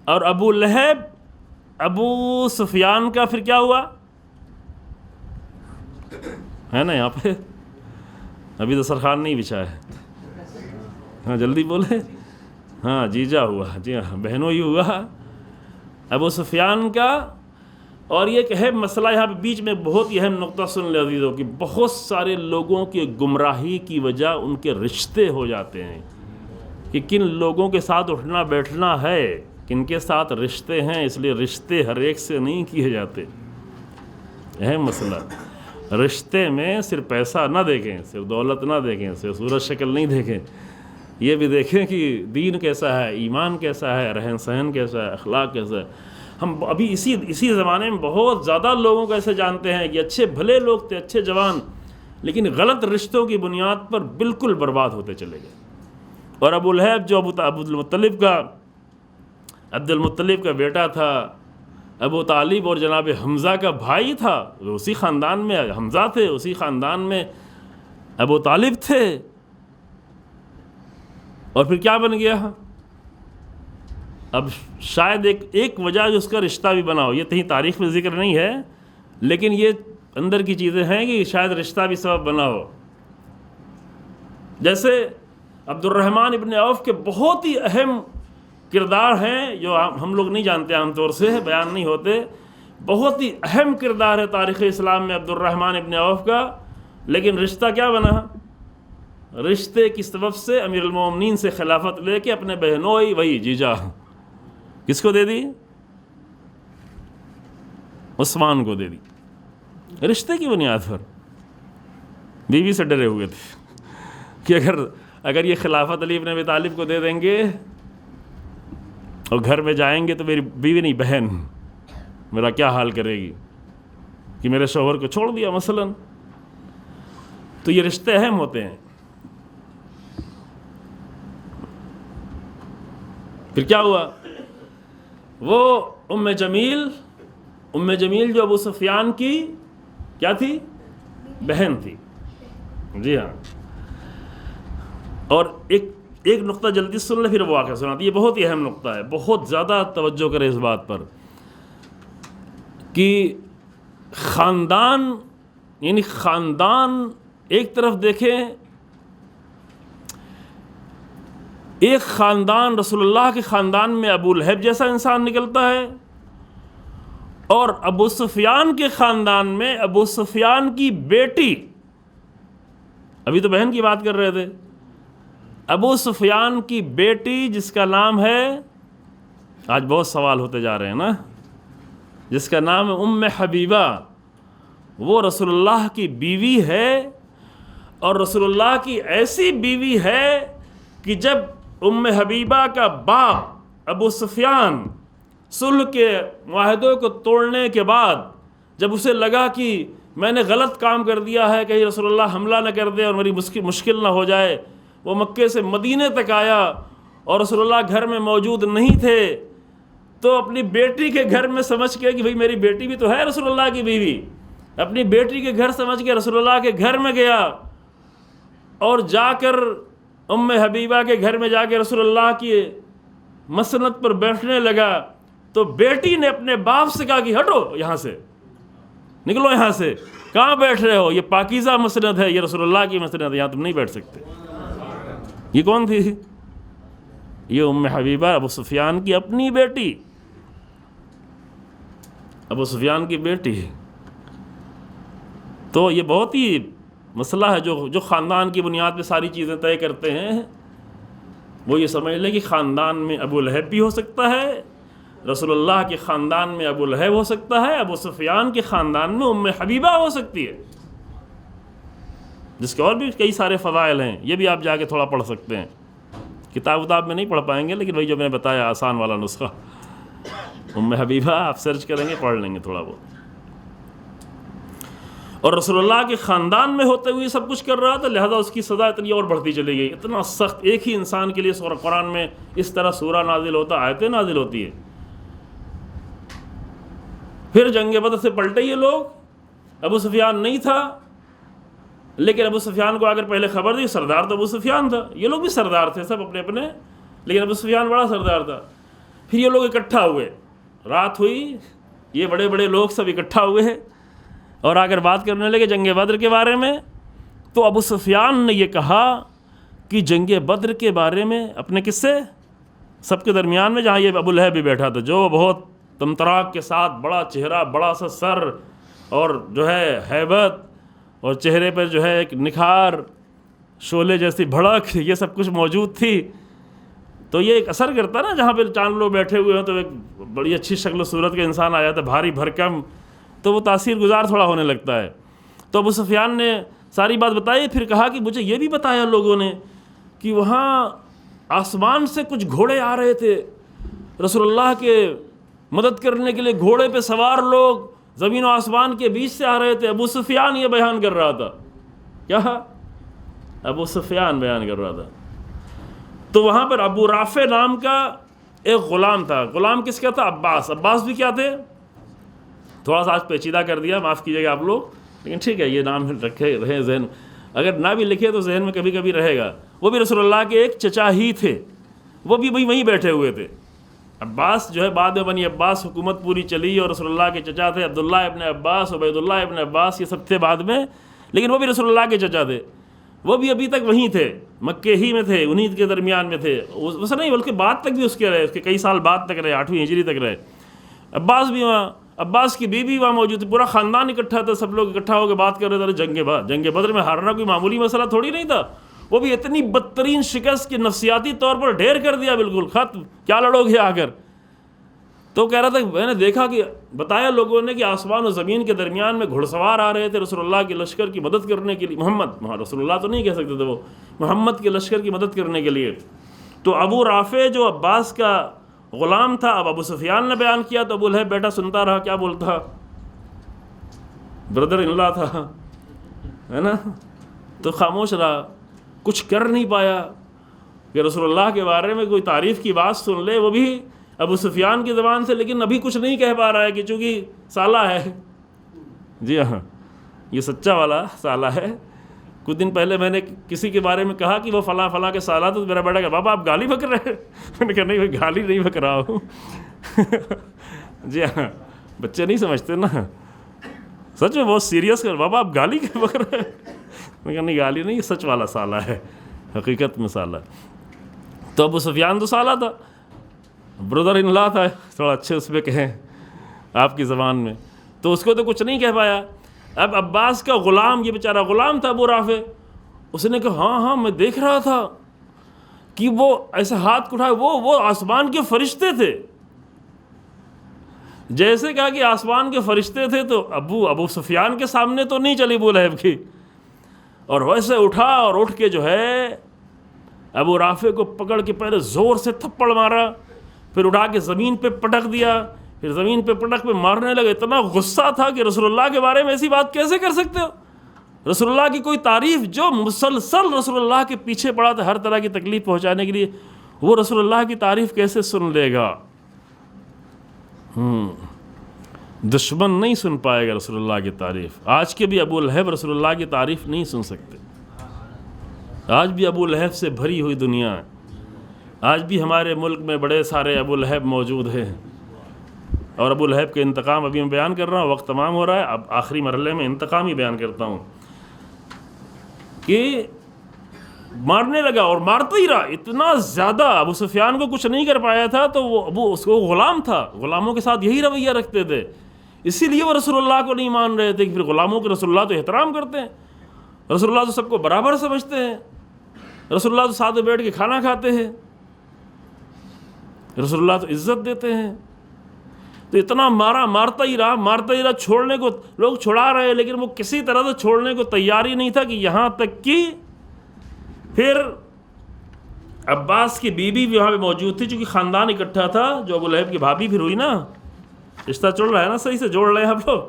اور ابو لہب ابو سفیان کا پھر کیا ہوا ہے نا یہاں پہ، ابھی تو سرخان نہیں بچھا ہے. ہاں جلدی بولے. ہاں جیجا ہوا، جی ہاں بہنوں ہی ہوا ابو سفیان کا. اور یہ ایک اہم مسئلہ یہاں پہ بیچ میں بہت ہی اہم نقطہ سن لے عزیزوں کہ بہت سارے لوگوں کی گمراہی کی وجہ ان کے رشتے ہو جاتے ہیں، کہ کن لوگوں کے ساتھ اٹھنا بیٹھنا ہے، کن کے ساتھ رشتے ہیں. اس لیے رشتے ہر ایک سے نہیں کیے جاتے. اہم مسئلہ، رشتے میں صرف پیسہ نہ دیکھیں، صرف دولت نہ دیکھیں، صرف صورت شکل نہیں دیکھیں، یہ بھی دیکھیں کہ دین کیسا ہے، ایمان کیسا ہے، رہن سہن کیسا ہے، اخلاق کیسا ہے. ہم ابھی اسی زمانے میں بہت زیادہ لوگوں کو ایسے جانتے ہیں کہ اچھے بھلے لوگ تھے، اچھے جوان، لیکن غلط رشتوں کی بنیاد پر بالکل برباد ہوتے چلے گئے. اور ابو لہب جو عبد المطلب کا بیٹا تھا، ابو طالب اور جناب حمزہ کا بھائی تھا، اسی خاندان میں حمزہ تھے، اسی خاندان میں ابو طالب تھے. اور پھر کیا بن گیا؟ اب شاید ایک وجہ جو اس کا رشتہ بھی بنا ہو، یہ کہیں تاریخ میں ذکر نہیں ہے، لیکن یہ اندر کی چیزیں ہیں کہ شاید رشتہ بھی سبب بنا ہو. جیسے عبد الرحمن ابن عوف کے بہت ہی اہم کردار ہیں جو ہم لوگ نہیں جانتے، عام طور سے بیان نہیں ہوتے. بہت ہی اہم کردار ہے تاریخ اسلام میں عبد الرحمن ابن عوف کا، لیکن رشتہ کیا بنا؟ رشتے کی سبب سے امیر المومنین سے خلافت لے کے اپنے بہنوئی وہی جیجا کس کو دے دی؟ عثمان کو دے دی. رشتے کی بنیاد پر بیوی سے ڈرے ہوئے تھے کہ اگر یہ خلافت علی ابن ابی طالب کو دے دیں گے اور گھر میں جائیں گے تو میری بیوی نہیں بہن میرا کیا حال کرے گی کہ میرے شوہر کو چھوڑ دیا مثلا. تو یہ رشتے اہم ہوتے ہیں. پھر کیا ہوا؟ وہ ام جمیل جو ابو سفیان کی کیا تھی؟ بہن تھی. جی ہاں. اور ایک نقطہ جلدی سن لے پھر وہ واقعہ سناتی. یہ بہت ہی اہم نقطہ ہے، بہت زیادہ توجہ کرے اس بات پر کہ خاندان ایک طرف دیکھیں، ایک خاندان رسول اللہ کے خاندان میں ابو لہب جیسا انسان نکلتا ہے، اور ابو سفیان کے خاندان میں ابو سفیان کی بیٹی، ابھی تو بہن کی بات کر رہے تھے، ابو سفیان کی بیٹی جس کا نام ہے، آج بہت سوال ہوتے جا رہے ہیں نا، جس کا نام ہے ام حبیبہ، وہ رسول اللہ کی بیوی ہے. اور رسول اللہ کی ایسی بیوی ہے کہ جب ام حبیبہ کا باپ ابو سفیان صلح کے معاہدوں کو توڑنے کے بعد جب اسے لگا کہ میں نے غلط کام کر دیا ہے، کہیں رسول اللہ حملہ نہ کر دے اور میری مشکل نہ ہو جائے، وہ مکے سے مدینے تک آیا اور رسول اللہ گھر میں موجود نہیں تھے، تو اپنی بیٹی کے گھر میں سمجھ کے کہ بھئی میری بیٹی بھی تو ہے رسول اللہ کی بیوی، اپنی بیٹی کے گھر سمجھ کے رسول اللہ کے گھر میں گیا اور جا کر ام حبیبہ کے گھر میں جا کے رسول اللہ کی مسند پر بیٹھنے لگا. تو بیٹی نے اپنے باپ سے کہا کہ ہٹو یہاں سے، نکلو یہاں سے، کہاں بیٹھ رہے ہو؟ یہ پاکیزہ مسند ہے، یہ رسول اللہ کی مسند ہے، یہاں تم نہیں بیٹھ سکتے. یہ کون تھی؟ یہ ام حبیبہ ابو سفیان کی اپنی بیٹی، ابو سفیان کی بیٹی. تو یہ بہت ہی مسئلہ ہے جو خاندان کی بنیاد پہ ساری چیزیں طے کرتے ہیں. وہ یہ سمجھ لیں کہ خاندان میں ابو لہب بھی ہو سکتا ہے، رسول اللہ کے خاندان میں ابو لہب ہو سکتا ہے، ابو سفیان کے خاندان میں ام حبیبہ ہو سکتی ہے، جس کے اور بھی کئی سارے فضائل ہیں. یہ بھی آپ جا کے تھوڑا پڑھ سکتے ہیں، کتاب میں نہیں پڑھ پائیں گے، لیکن وہی جو میں نے بتایا آسان والا نسخہ ام حبیبہ آپ سرچ کریں گے، پڑھ لیں گے تھوڑا بہت. اور رسول اللہ کے خاندان میں ہوتے ہوئے سب کچھ کر رہا تھا، لہذا اس کی سزا اتنی اور بڑھتی چلی گئی. اتنا سخت ایک ہی انسان کے لیے سورہ قرآن میں اس طرح سورہ نازل ہوتا، آیتیں نازل ہوتی ہے. پھر جنگ بدر سے پلٹے یہ لوگ، ابو سفیان نہیں تھا، لیکن ابو سفیان کو اگر پہلے خبر دی، سردار تو ابو سفیان تھا، یہ لوگ بھی سردار تھے سب اپنے اپنے، لیکن ابو سفیان بڑا سردار تھا۔ پھر یہ لوگ اکٹھا ہوئے، رات ہوئی، یہ بڑے بڑے لوگ سب اکٹھا ہوئے اور آ کر بات کرنے لگے جنگ بدر کے بارے میں۔ تو ابو سفیان نے یہ کہا کہ جنگ بدر کے بارے میں اپنے قصے سب کے درمیان میں، جہاں یہ ابو لہب بھی بیٹھا تھا جو بہت تمطراق کے ساتھ، بڑا چہرہ، بڑا سا سر، اور جو ہے ہیبت، اور چہرے پر جو ہے ایک نکھار، شعلے جیسی بھڑک، یہ سب کچھ موجود تھی۔ تو یہ ایک اثر کرتا نا، جہاں پہ 4 لوگ بیٹھے ہوئے ہیں تو ایک بڑی اچھی شکل و صورت کا انسان آ جاتا ہے، بھاری بھرکم، تو وہ تاثیر گزار تھوڑا ہونے لگتا ہے۔ تو ابو سفیان نے ساری بات بتائی، پھر کہا کہ مجھے یہ بھی بتایا لوگوں نے کہ وہاں آسمان سے کچھ گھوڑے آ رہے تھے رسول اللہ کے مدد کرنے کے لیے، گھوڑے پہ سوار لوگ زمین و آسمان کے بیچ سے آ رہے تھے۔ ابو سفیان یہ بیان کر رہا تھا، کیا ابو سفیان بیان کر رہا تھا۔ تو وہاں پر ابو رافع نام کا ایک غلام تھا۔ غلام کس کا تھا؟ عباس۔ عباس بھی کیا تھے؟ تھوڑا سا آج پیچیدہ کر دیا، معاف کیجیے گا آپ لوگ، لیکن ٹھیک ہے، یہ نام رکھے رہے ذہن، اگر نہ بھی لکھے تو ذہن میں کبھی کبھی رہے گا۔ وہ بھی رسول اللہ کے ایک چچا ہی تھے، وہ بھی وہیں بیٹھے ہوئے تھے۔ عباس جو ہے بعد میں بنی عباس حکومت پوری چلی، اور رسول اللہ کے چچا تھے عبداللہ ابن عباس، عبید اللہ ابن عباس، یہ سب تھے بعد میں، لیکن وہ بھی رسول اللہ کے چچا تھے۔ وہ بھی ابھی تک وہیں تھے، مکے ہی میں تھے، انہیں کے درمیان میں تھے، اس نہیں بلکہ بعد تک بھی اس کے رہے، اس کے کئی سال بعد تک رہے، 8ویں ہجری تک رہے۔ عباس بھی وہاں، عباس کی بیوی وہاں موجود تھی، پورا خاندان اکٹھا تھا، سب لوگ اکٹھا ہو کے بات کر رہے تھے۔ جنگ بدر میں ہارنا کوئی معمولی مسئلہ تھوڑی نہیں تھا، وہ بھی اتنی بدترین شکست کہ نفسیاتی طور پر ڈھیر کر دیا، بالکل ختم، کیا لڑو گے آ کر۔ تو کہہ رہا تھا میں نے دیکھا کہ بتایا لوگوں نے کہ آسمان و زمین کے درمیان میں گھڑ سوار آ رہے تھے رسول اللہ کے لشکر کی مدد کرنے کے لیے، محمد، رسول اللہ تو نہیں کہہ سکتے تھے، وہ محمد کے لشکر کی مدد کرنے کے لیے۔ تو ابو رافع جو عباس کا غلام تھا، اب ابو سفیان نے بیان کیا تو ابو لہب بیٹا سنتا رہا، کیا بولتا، بردر ان لا تھا، ہے نا، تو خاموش رہا، کچھ کر نہیں پایا کہ رسول اللہ کے بارے میں کوئی تعریف کی بات سن لے، وہ بھی ابو سفیان کی زبان سے، لیکن ابھی کچھ نہیں کہہ پا رہا ہے کہ چونکہ سالہ ہے۔ جی ہاں، یہ سچا والا سالہ ہے۔ کچھ دن پہلے میں نے کسی کے بارے میں کہا کہ وہ فلاں فلاں کے سالہ، تو میرا بیٹا کہ بابا آپ گالی بک رہے ہیں؟ میں نے کہا نہیں، میں گالی نہیں بک رہا ہوں۔ جی ہاں، بچے نہیں سمجھتے نا، سچ میں بہت سیریس کر، بابا آپ گالی کیوں بک رہے ہیں؟ میں نے کہا نہیں گالی نہیں، سچ والا سالہ ہے، حقیقت میں سالہ۔ تو ابو سفیان تو سالہ تھا، بردر ان لا تھا، تھوڑا اچھے اس پہ کہیں آپ کی زبان میں، تو اس کو تو کچھ نہیں کہہ پایا۔ اب عباس کا غلام، یہ بیچارہ غلام تھا ابو رافع، اس نے کہا ہاں میں دیکھ رہا تھا کہ وہ ایسے ہاتھ اٹھائے، وہ آسمان کے فرشتے تھے۔ جیسے کہا کہ آسمان کے فرشتے تھے تو ابو سفیان کے سامنے تو نہیں چلی ابو لہب کی، اور ویسے اٹھا اور اٹھ کے جو ہے ابو رافع کو پکڑ کے پہلے زور سے تھپڑ مارا، پھر اٹھا کے زمین پہ پٹک دیا، پھر زمین پہ پٹک پہ مارنے لگا۔ اتنا غصہ تھا کہ رسول اللہ کے بارے میں ایسی بات کیسے کر سکتے ہو؟ رسول اللہ کی کوئی تعریف، جو مسلسل رسول اللہ کے پیچھے پڑا تھا ہر طرح کی تکلیف پہنچانے کے لیے، وہ رسول اللہ کی تعریف کیسے سن لے گا؟ دشمن نہیں سن پائے گا رسول اللہ کی تعریف۔ آج کے بھی ابو لہب رسول اللہ کی تعریف نہیں سن سکتے، آج بھی ابو لہب سے بھری ہوئی دنیا ہے، آج بھی ہمارے ملک میں بڑے سارے ابو لہب موجود ہیں، اور ابو لہب کے انتقام ابھی میں بیان کر رہا ہوں، وقت تمام ہو رہا ہے، اب آخری مرحلے میں انتقام ہی بیان کرتا ہوں کہ مارنے لگا اور مارتا ہی رہا، اتنا زیادہ ابو سفیان کو کچھ نہیں کر پایا تھا، تو وہ اس کو غلام تھا، غلاموں کے ساتھ یہی رویہ رکھتے تھے، اسی لیے وہ رسول اللہ کو نہیں مان رہے تھے کہ پھر غلاموں کے رسول اللہ تو احترام کرتے ہیں، رسول اللہ تو سب کو برابر سمجھتے ہیں، رسول اللہ تو ساتھ بیٹھ کے کھانا کھاتے ہیں، رسول اللہ تو عزت دیتے ہیں۔ تو اتنا مارتا ہی رہا، چھوڑنے کو لوگ چھڑا رہے، لیکن وہ کسی طرح سے چھوڑنے کو تیار ہی نہیں تھا، کہ یہاں تک کہ پھر عباس کی بیوی بھی وہاں پہ موجود تھی، چونکہ خاندان اکٹھا تھا، جو ابو لہب کی بھابھی پھر ہوئی نا، رشتہ چل رہا ہے نا، صحیح سے جوڑ رہے ہیں آپ لوگ،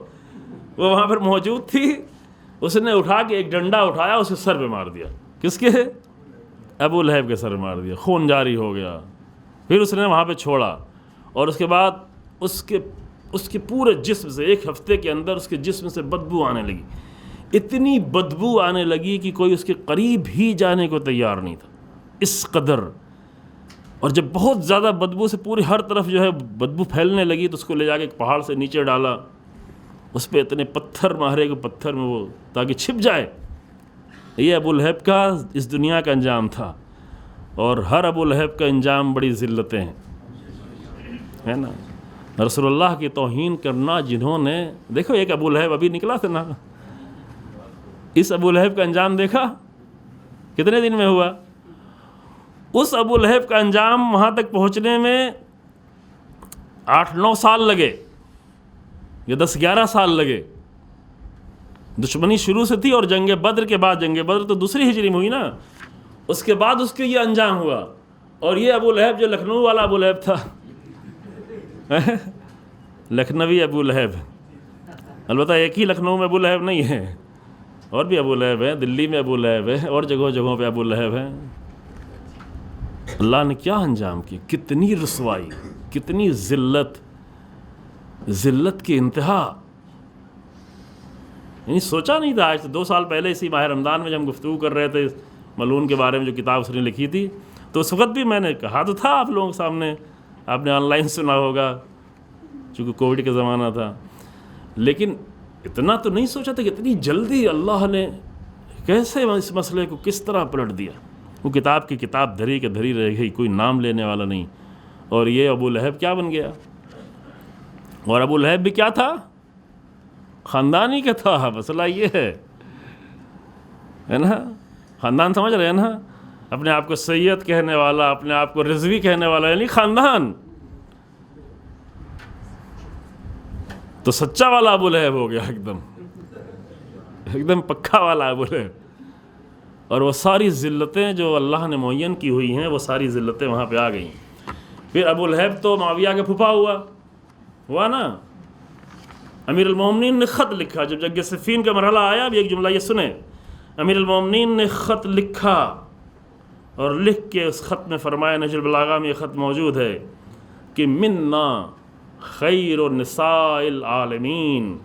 وہ وہاں پر موجود تھی، اس نے اٹھا کے ایک ڈنڈا اٹھایا، اسے سر پہ مار دیا، کس کے؟ ابو لہب کے سر پہ مار دیا، خون جاری ہو گیا۔ پھر اس نے وہاں پہ چھوڑا، اور اس کے بعد اس کے پورے جسم سے ایک ہفتے کے اندر اس کے جسم سے بدبو آنے لگی، اتنی بدبو آنے لگی کہ کوئی اس کے قریب ہی جانے کو تیار نہیں تھا، اس قدر. اور جب بہت زیادہ بدبو سے پوری ہر طرف جو ہے بدبو پھیلنے لگی تو اس کو لے جا کے ایک پہاڑ سے نیچے ڈالا، اس پہ اتنے پتھر مارے کہ پتھر میں وہ تاکہ چھپ جائے. یہ ابو لہب کا اس دنیا کا انجام تھا. اور ہر ابو لہب کا انجام بڑی ذلتیں ہیں، ہے نا. رسول اللہ کی توہین کرنا جنہوں نے، دیکھو ایک ابو لہب ابھی نکلا تھا نا، اس ابو لہب کا انجام دیکھا کتنے دن میں ہوا. اس ابو لہب کا انجام وہاں تک پہنچنے میں 8-9 سال لگے یا 10-11 سال لگے. دشمنی شروع سے تھی، اور جنگ بدر کے بعد، جنگ بدر تو دوسری ہجری میں ہوئی نا، اس کے بعد اس کے یہ انجام ہوا. اور یہ ابو لہب جو لکھنؤ والا ابو لہب تھا، لکھنوی ابو لہب، البتہ ایک ہی لکھنؤ میں ابو لہب نہیں ہے، اور بھی ابو لہب ہے، دلی میں ابو لہب ہے، اور جگہوں پہ ابو لہب ہے. اللہ نے کیا انجام کی، کتنی رسوائی، کتنی ذلت، ذلت کی انتہا. یعنی سوچا نہیں تھا. آج سے 2 سال پہلے اسی ماہ رمضان میں جب ہم گفتگو کر رہے تھے ملعون کے بارے میں، جو کتاب اس نے لکھی تھی، تو اس وقت بھی میں نے کہا تو تھا آپ لوگوں کے سامنے، آپ نے آن لائن سنا ہوگا چونکہ کووڈ کا زمانہ تھا، لیکن اتنا تو نہیں سوچا تھا کہ اتنی جلدی اللہ نے کیسے اس مسئلے کو کس طرح پلٹ دیا. وہ کتاب کی کتاب دھری کے دھری رہ گئی، کوئی نام لینے والا نہیں. اور یہ ابو لہب کیا بن گیا. اور ابو لہب بھی کیا تھا، خاندانی کا تھا. مسئلہ یہ ہے نا، خاندان سمجھ رہے ہیں نا، اپنے آپ کو سید کہنے والا، اپنے آپ کو رضوی کہنے والا، یعنی خاندان. تو سچا والا ابو لہب ہو گیا، ایک دم پکا والا ابو لہب. اور وہ ساری ذلتیں جو اللہ نے معین کی ہوئی ہیں، وہ ساری ذلتیں وہاں پہ آ گئیں. پھر ابو لہب تو معاویہ کا پھپھا ہوا نا. امیر المومنین نے خط لکھا جب جنگ صفین کا مرحلہ آیا. اب ایک جملہ یہ سنیں، امیر المومنین نے خط لکھا، اور لکھ کے اس خط میں فرمایا، نہج البلاغہ میں یہ خط موجود ہے کہ منا خیر نساء العالمین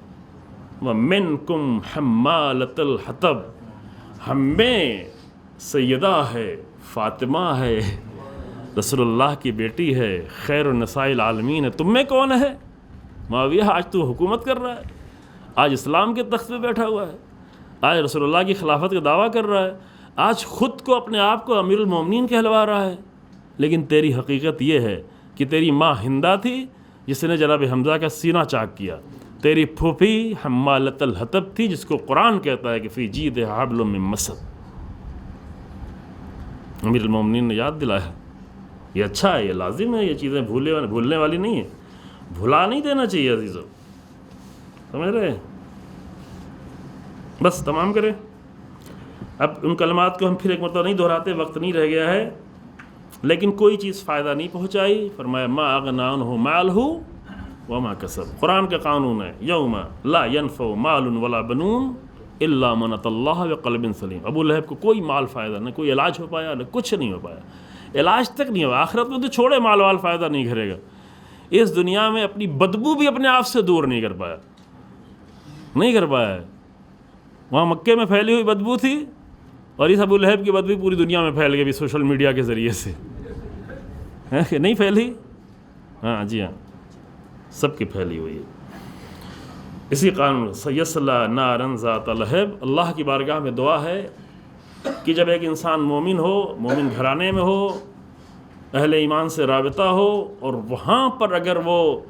ومنکم حمالۃ الحطب. ہم میں سیدہ ہے، فاطمہ ہے، رسول اللہ کی بیٹی ہے، خیر النساء العالمین ہے. تم میں کون ہے؟ معاویہ آج تو حکومت کر رہا ہے، آج اسلام کے تخت پہ بیٹھا ہوا ہے، آج رسول اللہ کی خلافت کا دعویٰ کر رہا ہے، آج خود کو اپنے آپ کو امیر المومنین کہلوا رہا ہے. لیکن تیری حقیقت یہ ہے کہ تیری ماں ہندہ تھی جس نے جناب حمزہ کا سینہ چاک کیا. تیری پھوپھی حمالۃ الحطب تھی جس کو قرآن کہتا ہے کہ فی جیدہا حبل من مسد. امیر المومنین نے یاد دلایا. یہ اچھا ہے، یہ لازم ہے، یہ چیزیں بھولنے والی نہیں ہیں، بھلا نہیں دینا چاہیے عزیزو. سمجھ رہے ہیں؟ بس تمام کریں. اب ان کلمات کو ہم پھر ایک مرتبہ نہیں دہراتے، وقت نہیں رہ گیا ہے. لیکن کوئی چیز فائدہ نہیں پہنچائی. فرمایا ما اغنی عنہ مالہ وما کسب. قرآن کا قانون ہے، یوم لا ینفع مال ولا بنون الا من اتى اللہ بقلب سلیم. ابو لہب کو کوئی مال فائدہ، نہ کوئی علاج ہو پایا، نہ کچھ نہیں ہو پایا. علاج تک نہیں ہوا. آخرت میں تو چھوڑے مال وال فائدہ نہیں کرے گا. اس دنیا میں اپنی بدبو بھی اپنے آپ سے دور نہیں کر پایا. وہاں مکے میں پھیلی ہوئی بدبو تھی، اور اس ابو لہب کی بدبو پوری دنیا میں پھیل گئی بھی سوشل میڈیا کے ذریعے سے. نہیں پھیلی؟ ہاں جی ہاں، سب کی پھیلی ہوئی ہے. اسی قانون سیصلی نارا ذات لہب. اللہ کی بارگاہ میں دعا ہے کہ جب ایک انسان مومن ہو، مومن گھرانے میں ہو، اہل ایمان سے رابطہ ہو، اور وہاں پر اگر وہ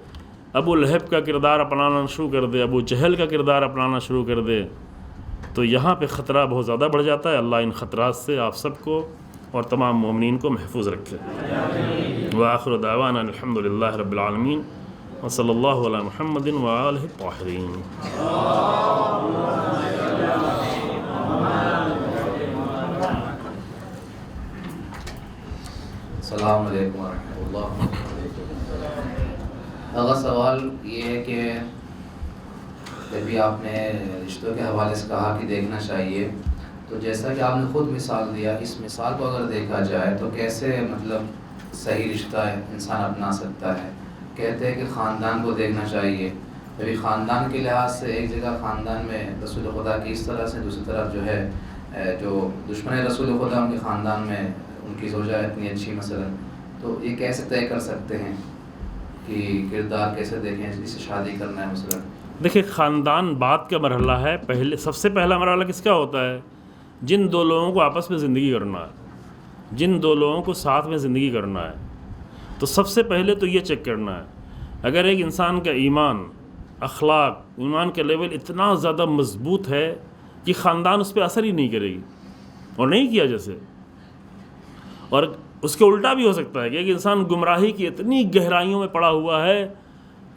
ابو لہب کا کردار اپنانا شروع کر دے، ابو جہل کا کردار اپنانا شروع کر دے، تو یہاں پہ خطرہ بہت زیادہ بڑھ جاتا ہے. اللہ ان خطرات سے آپ سب کو اور تمام مومنین کو محفوظ رکھے. وآخر دعوانا الحمد للہ رب العالمین وصلی اللہ علی محمد وآلہ الطاہرین. السلام علیکم ورحمۃ اللہ. اگر سوال یہ ہے کہ جب بھی آپ نے رشتوں کے حوالے سے کہا کہ دیکھنا چاہیے، تو جیسا کہ آپ نے خود مثال دیا، اس مثال کو اگر دیکھا جائے تو کیسے صحیح رشتہ انسان اپنا سکتا ہے؟ کہتے ہیں کہ خاندان کو دیکھنا چاہیے، ابھی خاندان کے لحاظ سے ایک جگہ خاندان میں رسول خدا کی اس طرح سے، دوسری طرف جو ہے جو دشمن رسول خدا ان کے خاندان میں ان کی زوجہ اتنی اچھی مثلا، تو یہ کیسے طے کر سکتے ہیں کہ کردار کیسے دیکھیں، اسے شادی کرنا ہے مثلا؟ دیکھیں خاندان بعد کا مرحلہ ہے، پہلے سب سے پہلا مرحلہ کس کا ہوتا ہے؟ جن دو لوگوں کو آپس میں زندگی کرنا ہے، جن دو لوگوں کو ساتھ میں زندگی کرنا ہے، تو سب سے پہلے تو یہ چیک کرنا ہے اگر ایک انسان کا ایمان، اخلاق، ایمان کا لیول اتنا زیادہ مضبوط ہے کہ خاندان اس پہ اثر ہی نہیں کرے گی اور نہیں کیا جیسے، اور اس کے الٹا بھی ہو سکتا ہے کہ ایک انسان گمراہی کی اتنی گہرائیوں میں پڑا ہوا ہے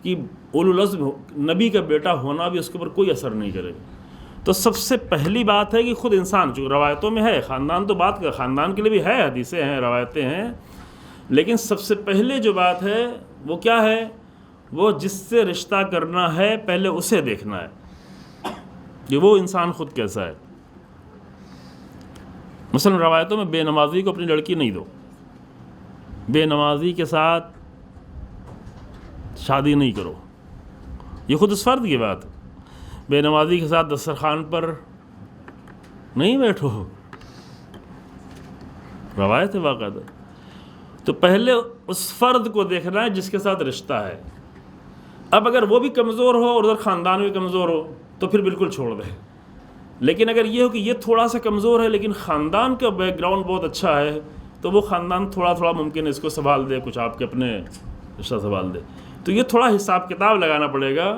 کہ اولو العزم نبی کا بیٹا ہونا بھی اس کے اوپر کوئی اثر نہیں کرے گا۔ تو سب سے پہلی بات ہے کہ خود انسان، جو روایتوں میں ہے، خاندان تو بات کا خاندان کے لیے بھی ہے، حدیثیں ہیں، روایتیں ہیں، لیکن سب سے پہلے جو بات ہے وہ کیا ہے؟ وہ جس سے رشتہ کرنا ہے پہلے اسے دیکھنا ہے کہ وہ انسان خود کیسا ہے۔ مثلا روایتوں میں بے نمازی کو اپنی لڑکی نہیں دو، بے نمازی کے ساتھ شادی نہیں کرو، یہ خود اس فرد کی بات ہے۔ بے نمازی کے ساتھ دسترخوان پر نہیں بیٹھو، روایت ہے باقاعدہ۔ تو پہلے اس فرد کو دیکھنا ہے جس کے ساتھ رشتہ ہے۔ اب اگر وہ بھی کمزور ہو اور ادھر خاندان بھی کمزور ہو تو پھر بالکل چھوڑ دے، لیکن اگر یہ ہو کہ یہ تھوڑا سا کمزور ہے لیکن خاندان کا بیک گراؤنڈ بہت اچھا ہے تو وہ خاندان تھوڑا تھوڑا ممکن ہے اس کو سنبھال دے، کچھ آپ کے اپنے رشتہ سنبھال دے۔ تو یہ تھوڑا حساب کتاب لگانا پڑے گا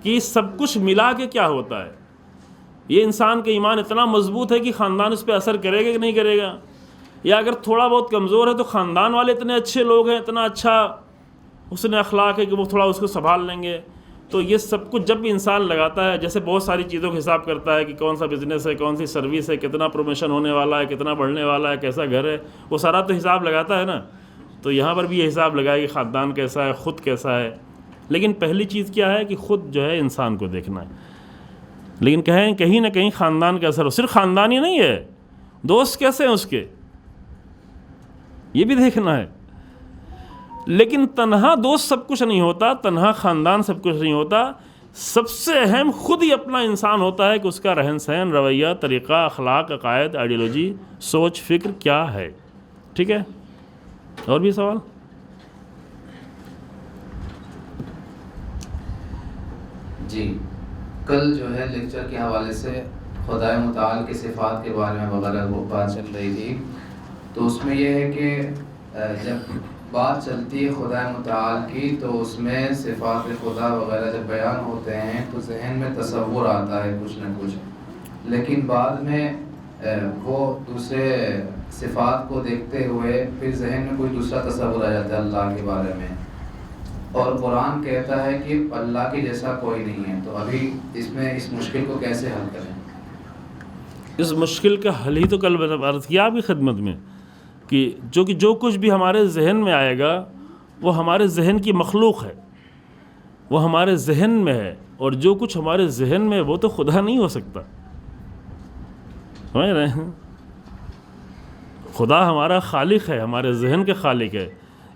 کہ سب کچھ ملا کے کیا ہوتا ہے۔ یہ انسان کا ایمان اتنا مضبوط ہے کہ خاندان اس پہ اثر کرے گا کہ نہیں کرے گا، یا اگر تھوڑا بہت کمزور ہے تو خاندان والے اتنے اچھے لوگ ہیں، اتنا اچھا حسن اخلاق ہے کہ وہ تھوڑا اس کو سنبھال لیں گے۔ تو یہ سب کچھ جب بھی انسان لگاتا ہے، جیسے بہت ساری چیزوں کا حساب کرتا ہے کہ کون سا بزنس ہے، کون سی سروس ہے، کتنا پروموشن ہونے والا ہے، کتنا بڑھنے والا ہے، کیسا گھر ہے، وہ سارا تو حساب لگاتا ہے نا۔ تو یہاں پر بھی یہ حساب لگائے کہ خاندان کیسا ہے، خود کیسا ہے۔ لیکن پہلی چیز کیا ہے کہ خود جو ہے انسان کو دیکھنا ہے۔ لیکن کہیں نہ کہیں خاندان کا اثر ہو، صرف خاندان ہی نہیں ہے، دوست کیسے ہیں اس کے، یہ بھی دیکھنا ہے۔ لیکن تنہا دوست سب کچھ نہیں ہوتا، تنہا خاندان سب کچھ نہیں ہوتا، سب سے اہم خود ہی اپنا انسان ہوتا ہے کہ اس کا رہن سہن، رویہ، طریقہ، اخلاق، عقائد، آئیڈیالوجی، سوچ، فکر کیا ہے۔ ٹھیک ہے، اور بھی سوال؟ جی، کل جو ہے لیکچر کے حوالے سے خدائے متعال کی صفات کے بارے میں وغیرہ وہ بات چل رہی تھی، تو اس میں یہ ہے کہ جب بات چلتی ہے خدائے متعال کی تو اس میں صفات خدا وغیرہ جب بیان ہوتے ہیں تو ذہن میں تصور آتا ہے کچھ نہ کچھ، لیکن بعد میں وہ دوسرے صفات کو دیکھتے ہوئے پھر ذہن میں کوئی دوسرا تصور آ جاتا ہے اللہ کے بارے میں، اور قرآن کہتا ہے کہ اللہ کے جیسا کوئی نہیں ہے۔ تو ابھی اس میں اس مشکل کو کیسے حل کریں؟ اس مشکل کا حل ہی تو کل عرض کیا آپ کی خدمت میں کہ جو کچھ بھی ہمارے ذہن میں آئے گا وہ ہمارے ذہن کی مخلوق ہے، وہ ہمارے ذہن میں ہے، اور جو کچھ ہمارے ذہن میں وہ تو خدا نہیں ہو سکتا، سمجھ رہے ہیں؟ خدا ہمارا خالق ہے، ہمارے ذہن کے خالق ہے۔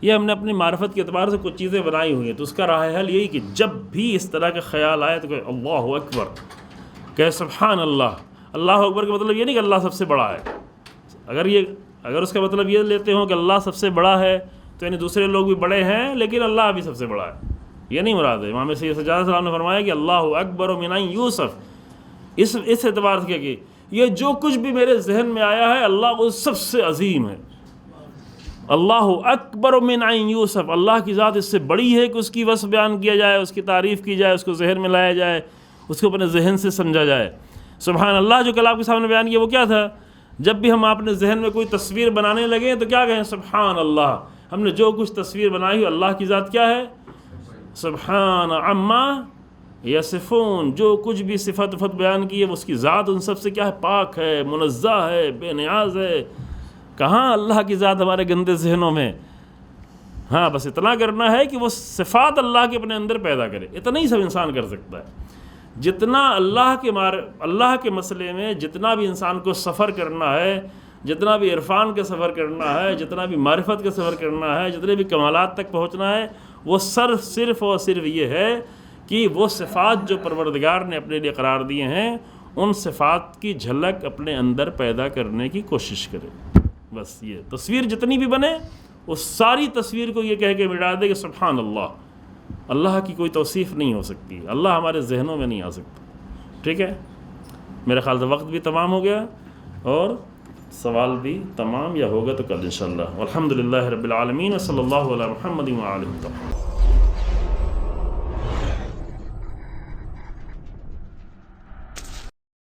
یہ ہم نے اپنی معرفت کے اعتبار سے کچھ چیزیں بنائی ہوئی ہیں، تو اس کا راہ حل یہی کہ جب بھی اس طرح کا خیال آئے تو کہ اللہ اکبر، کہ سبحان اللہ۔ اللہ اکبر کا مطلب یہ نہیں کہ اللہ سب سے بڑا ہے۔ اگر اس کا مطلب یہ لیتے ہوں کہ اللہ سب سے بڑا ہے تو یعنی دوسرے لوگ بھی بڑے ہیں لیکن اللہ بھی سب سے بڑا ہے، یہ نہیں مراد ہے۔ امام سید سجاد السلام نے فرمایا کہ اللہ اکبر من یوسف، اس اعتبار سے کہ یہ جو کچھ بھی میرے ذہن میں آیا ہے اللہ وہ سب سے عظیم ہے۔ اللہ اکبر من یوسف، اللہ کی ذات اس سے بڑی ہے کہ اس کی وصف بیان کیا جائے، اس کی تعریف کی جائے، اس کو ذہن میں لایا جائے، اس کو اپنے ذہن سے سمجھا جائے۔ سبحان اللہ جو کل آپ کے سامنے بیان کیا وہ کیا تھا؟ جب بھی ہم اپنے ذہن میں کوئی تصویر بنانے لگے تو کیا کہیں؟ سبحان اللہ۔ ہم نے جو کچھ تصویر بنائی اللہ کی ذات کیا ہے؟ سبحان عما یصفون، جو کچھ بھی صفت بیان کی ہے اس کی ذات ان سب سے کیا ہے؟ پاک ہے، منزہ ہے، بے نیاز ہے۔ کہاں اللہ کی ذات ہمارے گندے ذہنوں میں؟ ہاں بس اتنا کرنا ہے کہ وہ صفات اللہ کے اپنے اندر پیدا کرے، اتنا ہی سب انسان کر سکتا ہے۔ جتنا اللہ کے مسئلے میں جتنا بھی انسان کو سفر کرنا ہے، جتنا بھی عرفان کا سفر کرنا ہے، جتنا بھی معرفت کا سفر کرنا ہے، جتنے بھی کمالات تک پہنچنا ہے، وہ صرف اور صرف یہ ہے کہ وہ صفات جو پروردگار نے اپنے لیے قرار دیے ہیں ان صفات کی جھلک اپنے اندر پیدا کرنے کی کوشش کرے. بس یہ تصویر جتنی بھی بنے اس ساری تصویر کو یہ کہہ کے مٹا دے کہ سبحان اللہ، اللہ کی کوئی توصیف نہیں ہو سکتی، اللہ ہمارے ذہنوں میں نہیں آ سکتا. ٹھیک ہے، میرے خیال سے وقت بھی تمام ہو گیا اور سوال بھی تمام، یا ہوگا تو کل انشاءاللہ. والحمد للہ رب العالمین، صلی اللہ علیہ محمد وآلہ وسلم.